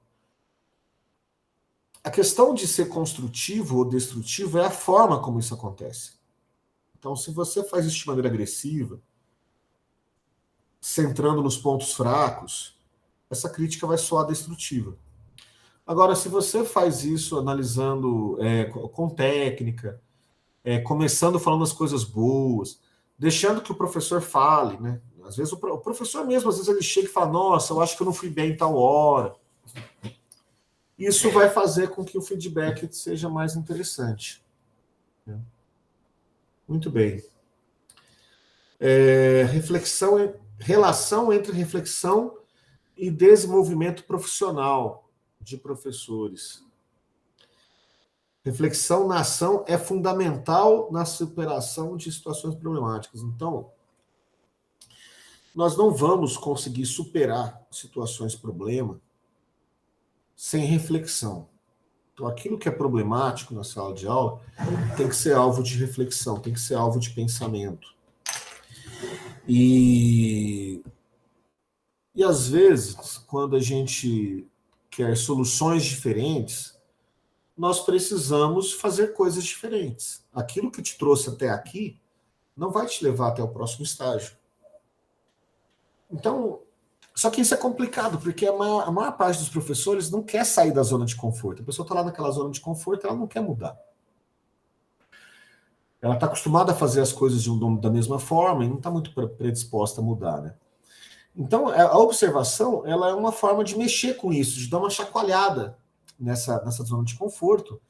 A questão de ser construtivo ou destrutivo é a forma como isso acontece. Então, se você faz isso de maneira agressiva, centrando nos pontos fracos, essa crítica vai soar destrutiva. Agora, se você faz isso analisando com técnica, começando falando as coisas boas, deixando que o professor fale, né? Às vezes o professor mesmo, às vezes ele chega e fala, nossa, eu acho que eu não fui bem em tal hora. Isso vai fazer com que o feedback seja mais interessante. Muito bem. Relação entre reflexão e desenvolvimento profissional de professores. Reflexão na ação é fundamental na superação de situações problemáticas. Então, nós não vamos conseguir superar situações problema sem reflexão. Então, aquilo que é problemático na sala de aula tem que ser alvo de reflexão, tem que ser alvo de pensamento. E às vezes, quando a gente quer soluções diferentes, nós precisamos fazer coisas diferentes. Aquilo que te trouxe até aqui não vai te levar até o próximo estágio. Então, só que isso é complicado, porque a maior parte dos professores não quer sair da zona de conforto. A pessoa está lá naquela zona de conforto, ela não quer mudar. Ela está acostumada a fazer as coisas da mesma forma e não está muito predisposta a mudar, né? Então, a observação, ela é uma forma de mexer com isso, de dar uma chacoalhada nessa zona de conforto,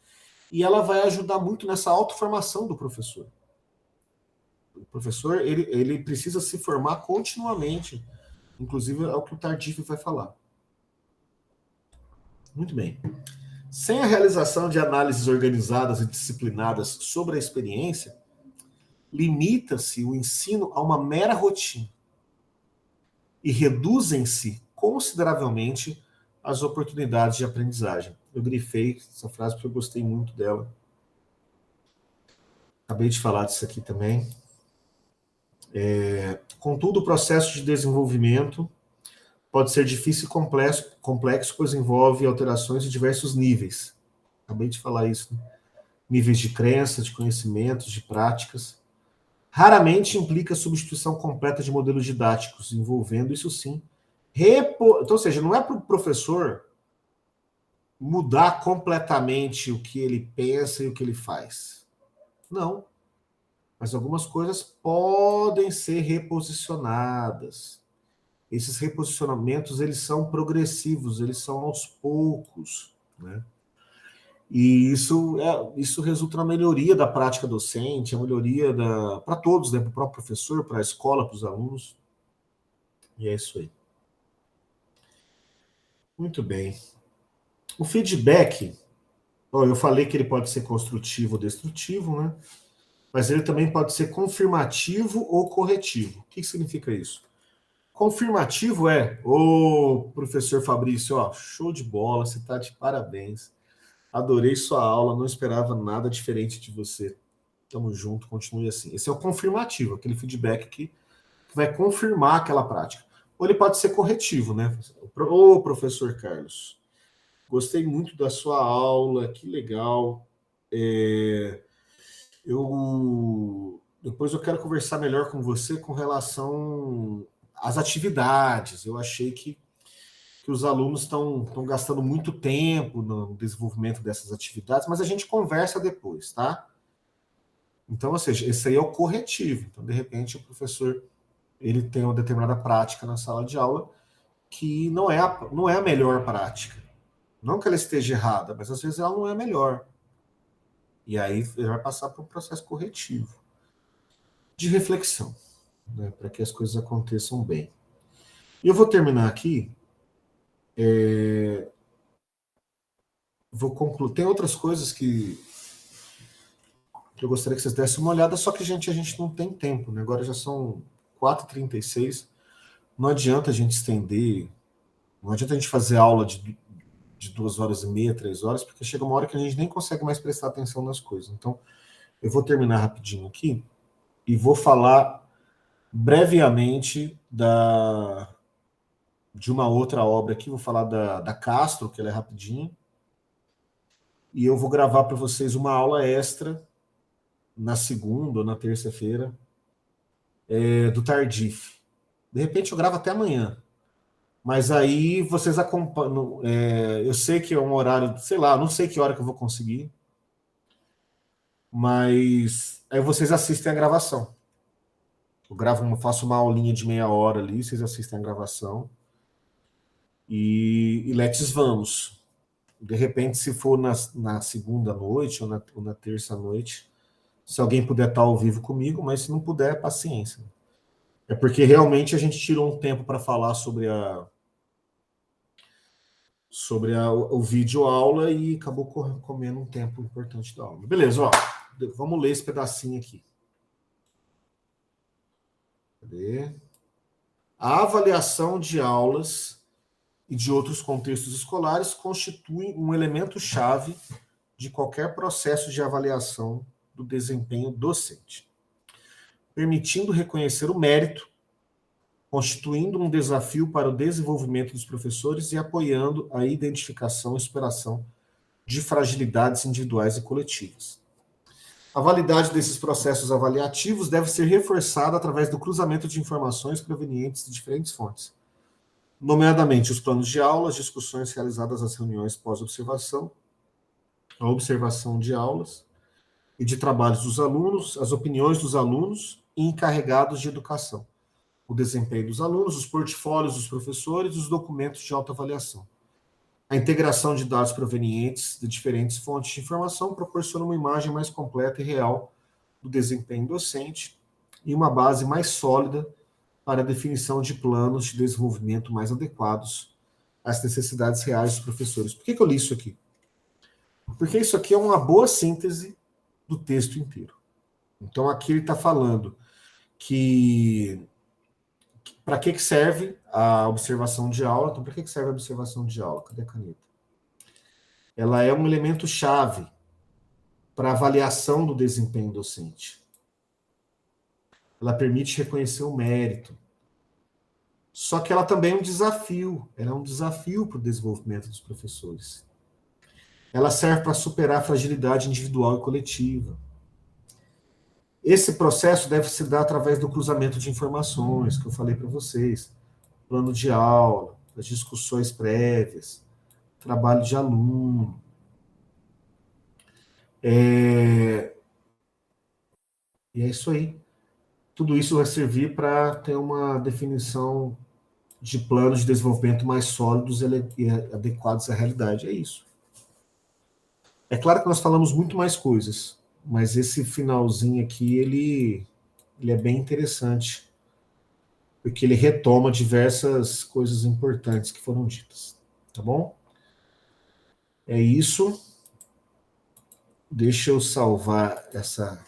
e ela vai ajudar muito nessa autoformação do professor. O professor, ele precisa se formar continuamente. Inclusive, é o que o Tardif vai falar. Muito bem. Sem a realização de análises organizadas e disciplinadas sobre a experiência, limita-se o ensino a uma mera rotina e reduzem-se consideravelmente as oportunidades de aprendizagem. Eu grifei essa frase porque eu gostei muito dela. Acabei de falar disso aqui também. Contudo, o processo de desenvolvimento pode ser difícil e complexo, pois envolve alterações de diversos níveis. Acabei de falar isso, né? Níveis de crença, de conhecimentos, de práticas. Raramente implica substituição completa de modelos didáticos, envolvendo, isso sim, então, ou seja, não é para o professor mudar completamente o que ele pensa e o que ele faz. Não. Mas algumas coisas podem ser reposicionadas. Esses reposicionamentos, eles são progressivos, eles são aos poucos, né? E isso resulta na melhoria da prática docente, a melhoria para todos, né? Para o próprio professor, para a escola, para os alunos. E é isso aí. Muito bem. O feedback, eu falei que ele pode ser construtivo ou destrutivo, né? Mas ele também pode ser confirmativo ou corretivo. O que significa isso? Confirmativo professor Fabrício, show de bola, você está de parabéns. Adorei sua aula, não esperava nada diferente de você. Tamo junto, continue assim. Esse é o confirmativo, aquele feedback que vai confirmar aquela prática. Ou ele pode ser corretivo, né? Ô, professor Carlos, gostei muito da sua aula, que legal. Depois eu quero conversar melhor com você com relação às atividades. Eu achei que os alunos estão gastando muito tempo no desenvolvimento dessas atividades, mas a gente conversa depois, tá? Então, ou seja, esse aí é o corretivo. Então, de repente, o professor ele tem uma determinada prática na sala de aula que não é a melhor prática. Não que ela esteja errada, mas às vezes ela não é a melhor. E aí ele vai passar por um processo corretivo de reflexão, né, para que as coisas aconteçam bem. E eu vou terminar aqui. Vou concluir. Tem outras coisas que eu gostaria que vocês dessem uma olhada, só que a gente não tem tempo, né? Agora já são 4h36. Não adianta a gente estender, não adianta a gente fazer aula de 2h30, 3 horas, porque chega uma hora que a gente nem consegue mais prestar atenção nas coisas. Então, eu vou terminar rapidinho aqui e vou falar brevemente de uma outra obra aqui. Vou falar da Castro, que ela é rapidinho. E eu vou gravar para vocês uma aula extra na segunda ou na terça-feira do Tardif. De repente eu gravo até amanhã. Mas aí vocês acompanham. Eu sei que é um horário, sei lá, não sei que hora que eu vou conseguir. Mas aí vocês assistem a gravação. Eu faço uma aulinha de meia hora ali, vocês assistem a gravação. E let's vamos. De repente, se for na segunda noite ou na terça noite, se alguém puder estar ao vivo comigo, mas se não puder, paciência. É porque realmente a gente tirou um tempo para falar sobre o vídeo aula e acabou comendo um tempo importante da aula. Beleza, ó. Vamos ler esse pedacinho aqui. Cadê? A avaliação de aulas e de outros contextos escolares constitui um elemento-chave de qualquer processo de avaliação do desempenho docente, permitindo reconhecer o mérito, constituindo um desafio para o desenvolvimento dos professores e apoiando a identificação e superação de fragilidades individuais e coletivas. A validade desses processos avaliativos deve ser reforçada através do cruzamento de informações provenientes de diferentes fontes, nomeadamente os planos de aula, as discussões realizadas nas reuniões pós-observação, a observação de aulas e de trabalhos dos alunos, as opiniões dos alunos e encarregados de educação, o desempenho dos alunos, os portfólios dos professores e os documentos de autoavaliação. A integração de dados provenientes de diferentes fontes de informação proporciona uma imagem mais completa e real do desempenho docente e uma base mais sólida para a definição de planos de desenvolvimento mais adequados às necessidades reais dos professores. Por que eu li isso aqui? Porque isso aqui é uma boa síntese do texto inteiro. Então, aqui ele está falando que para que serve a observação de aula? Então, para que serve a observação de aula? Cadê a caneta? Ela é um elemento-chave para a avaliação do desempenho docente. Ela permite reconhecer o mérito. Só que ela também é um desafio. Ela é um desafio para o desenvolvimento dos professores. Ela serve para superar a fragilidade individual e coletiva. Esse processo deve se dar através do cruzamento de informações, que eu falei para vocês. Plano de aula, as discussões prévias, trabalho de aluno. E é isso aí. Tudo isso vai servir para ter uma definição de planos de desenvolvimento mais sólidos e adequados à realidade. É isso. É claro que nós falamos muito mais coisas, mas esse finalzinho aqui, ele é bem interessante, porque ele retoma diversas coisas importantes que foram ditas. Tá bom? É isso. Deixa eu salvar essa...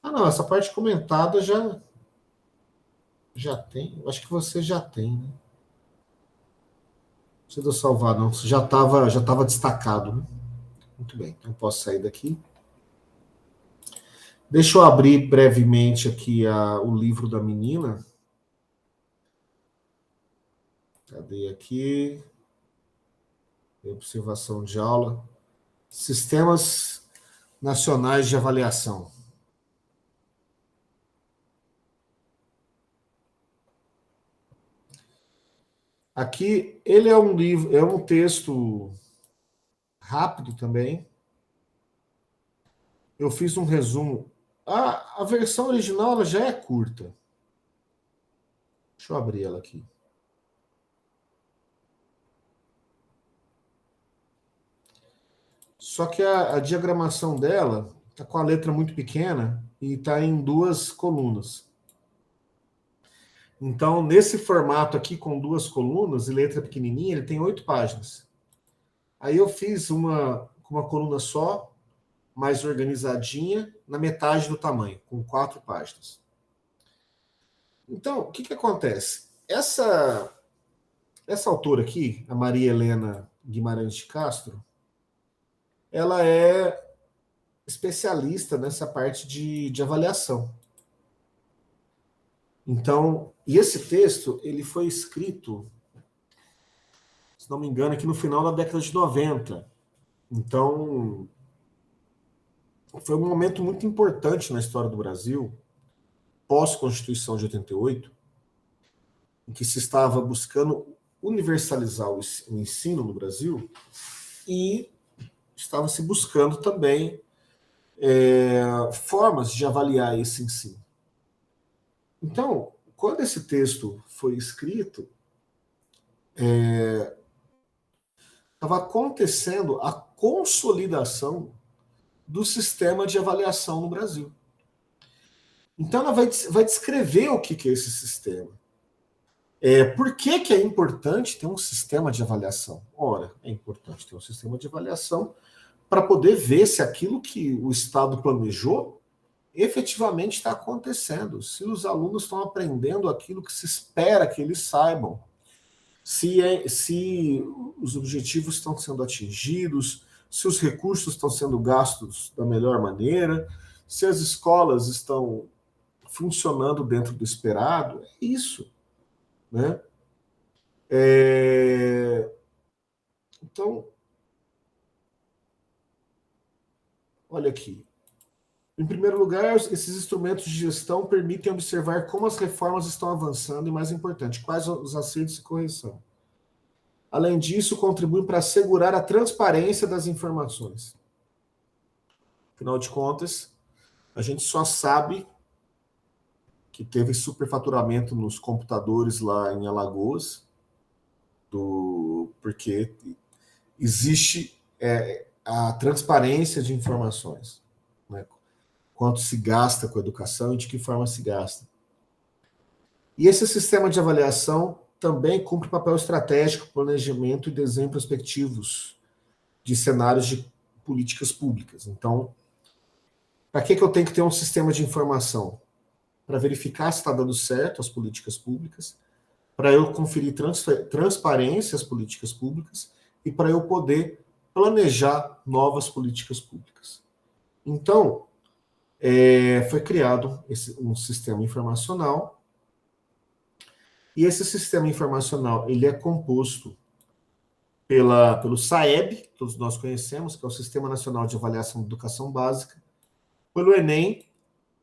não, essa parte comentada já tem. Acho que você já tem, né? Não precisa salvar, não. Já estava destacado, né? Muito bem. Então, posso sair daqui. Deixa eu abrir brevemente aqui o livro da menina. Cadê aqui? Observação de aula. Sistemas Nacionais de Avaliação. Aqui, ele é um livro, é um texto rápido também. Eu fiz um resumo. A versão original ela já é curta. Deixa eu abrir ela aqui. Só que a diagramação dela está com a letra muito pequena e está em 2 colunas. Então, nesse formato aqui, com 2 colunas e letra pequenininha, ele tem 8 páginas. Aí eu fiz uma coluna só, mais organizadinha, na metade do tamanho, com 4 páginas. Então, o que acontece? Essa autora aqui, a Maria Helena Guimarães de Castro, ela é especialista nessa parte de avaliação. Então, e esse texto, ele foi escrito, se não me engano, aqui no final da década de 90. Então, foi um momento muito importante na história do Brasil, pós-Constituição de 88, em que se estava buscando universalizar o ensino no Brasil e estava se buscando também formas de avaliar esse ensino. Então, quando esse texto foi escrito, estava acontecendo a consolidação do sistema de avaliação no Brasil. Então, ela vai descrever o que é esse sistema. Por que é importante ter um sistema de avaliação? Ora, é importante ter um sistema de avaliação para poder ver se aquilo que o Estado planejou efetivamente está acontecendo, se os alunos estão aprendendo aquilo que se espera que eles saibam, se os objetivos estão sendo atingidos, se os recursos estão sendo gastos da melhor maneira, se as escolas estão funcionando dentro do esperado. É isso, né? Então, olha aqui. Em primeiro lugar, esses instrumentos de gestão permitem observar como as reformas estão avançando e, mais importante, quais os acertos e correção. Além disso, contribuem para assegurar a transparência das informações. Afinal de contas, a gente só sabe que teve superfaturamento nos computadores lá em Alagoas, porque existe a transparência de informações, né? Quanto se gasta com a educação e de que forma se gasta. E esse sistema de avaliação também cumpre papel estratégico, planejamento e desenho prospectivos de cenários de políticas públicas. Então, para que eu tenho que ter um sistema de informação? Para verificar se está dando certo as políticas públicas, para eu conferir transparência às políticas públicas e para eu poder planejar novas políticas públicas. Então, foi criado um sistema informacional, e esse sistema informacional ele é composto pelo SAEB, que todos nós conhecemos, que é o Sistema Nacional de Avaliação da Educação Básica, pelo Enem,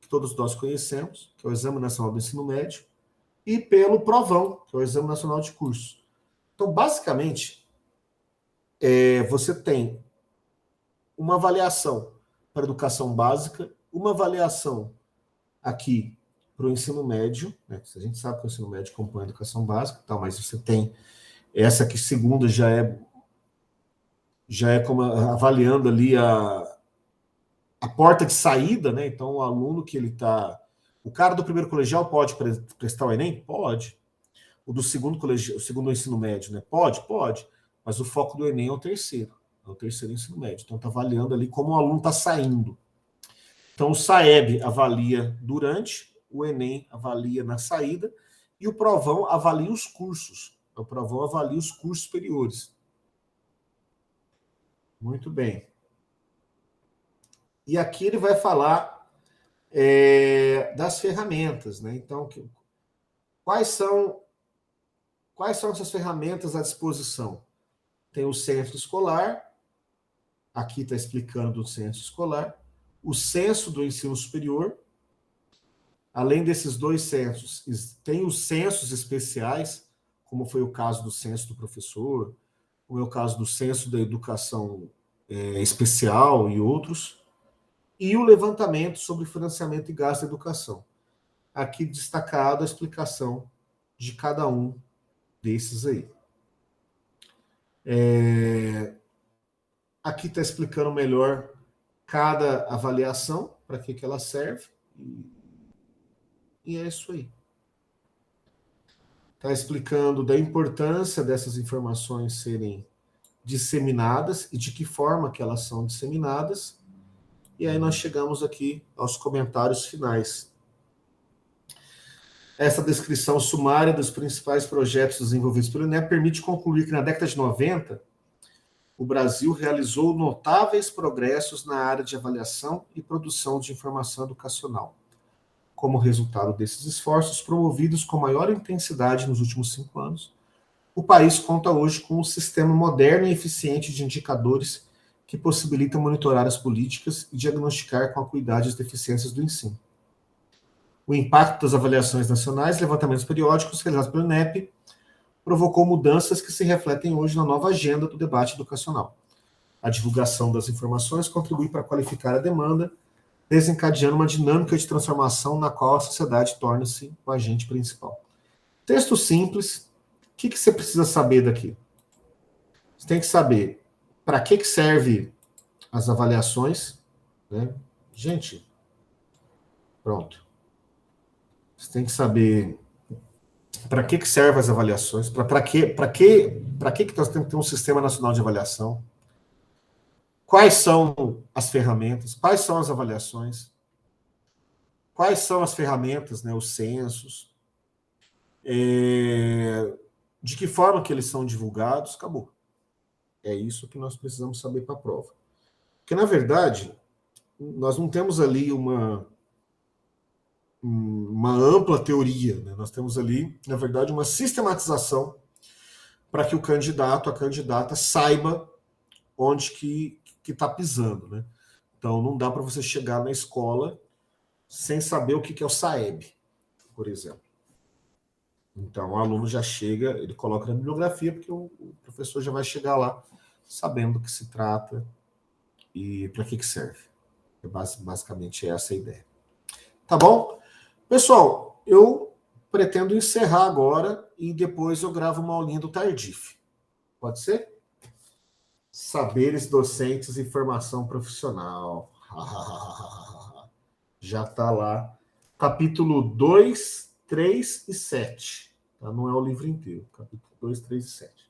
que todos nós conhecemos, que é o Exame Nacional do Ensino Médio, e pelo PROVão, que é o Exame Nacional de Cursos. Então, basicamente, você tem uma avaliação para a educação básica, uma avaliação aqui para o ensino médio, né? A gente sabe que o ensino médio compõe a educação básica, tá, mas você tem essa aqui, segunda, já é como avaliando ali a porta de saída, né? Então, o aluno que ele está... O cara do primeiro colegial pode prestar o Enem? Pode. O do segundo colegial, o segundo ensino médio, né? Pode. Mas o foco do Enem é o terceiro ensino médio. Então, está avaliando ali como o aluno está saindo. Então, o SAEB avalia durante, o Enem avalia na saída, e o PROVão avalia os cursos. O PROVão avalia os cursos superiores. Muito bem. E aqui ele vai falar das ferramentas, né? Então, quais são essas ferramentas à disposição? Tem o censo escolar, aqui está explicando o censo escolar, o censo do ensino superior. Além desses dois censos, tem os censos especiais, como foi o caso do censo do professor, como é o caso do censo da educação especial e outros, e o levantamento sobre financiamento e gasto da educação. Aqui destacado a explicação de cada um desses aí. Aqui está explicando melhor cada avaliação, para que ela serve, e é isso aí. Está explicando da importância dessas informações serem disseminadas e de que forma que elas são disseminadas. E aí nós chegamos aqui aos comentários finais. Essa descrição sumária dos principais projetos desenvolvidos pelo INEP permite concluir que na década de 90, o Brasil realizou notáveis progressos na área de avaliação e produção de informação educacional. Como resultado desses esforços, promovidos com maior intensidade nos últimos 5 anos, o país conta hoje com um sistema moderno e eficiente de indicadores que possibilitam monitorar as políticas e diagnosticar com acuidade as deficiências do ensino. O impacto das avaliações nacionais e levantamentos periódicos realizados pelo INEP provocou mudanças que se refletem hoje na nova agenda do debate educacional. A divulgação das informações contribui para qualificar a demanda, desencadeando uma dinâmica de transformação na qual a sociedade torna-se o agente principal. Texto simples. O que você precisa saber daqui? Você tem que saber para que serve as avaliações, né? Gente, pronto. Você tem que saber para que servem as avaliações, para que nós temos que ter um sistema nacional de avaliação, quais são as ferramentas, quais são as avaliações, quais são as ferramentas, né, os censos, de que forma que eles são divulgados, acabou. É isso que nós precisamos saber para a prova. Porque, na verdade, nós não temos ali uma ampla teoria, né? Nós temos ali, na verdade, uma sistematização para que o candidato, a candidata, saiba onde que está pisando, né? Então, não dá para você chegar na escola sem saber o que é o SAEB, por exemplo. Então, o aluno já chega, ele coloca na bibliografia, porque o professor já vai chegar lá sabendo do que se trata e para que serve. Basicamente, essa é a ideia. Tá bom? Pessoal, eu pretendo encerrar agora e depois eu gravo uma aulinha do Tardif. Pode ser? Saberes docentes e formação profissional. Já está lá. Capítulo 2, 3 e 7. Tá? Não é o livro inteiro. Capítulo 2, 3 e 7.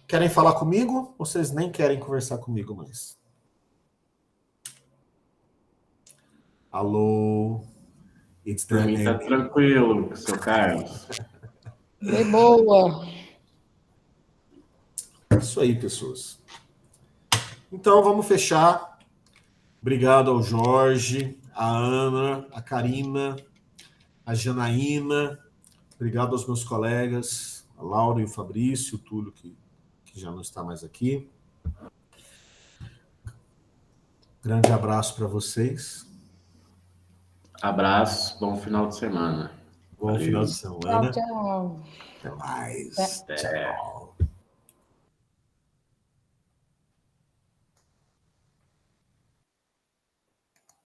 Querem falar comigo? Vocês nem querem conversar comigo mais? Alô? Por mim tá tranquilo, seu Carlos. De boa. Isso aí, pessoas. Então, vamos fechar. Obrigado ao Jorge, a Ana, a Karina, a Janaína. Obrigado aos meus colegas, a Laura e o Fabrício, o Túlio, que já não está mais aqui. Grande abraço para vocês. Abraço, bom final de semana. Bom final de semana. Tchau, tchau. Até mais. Até. Tchau.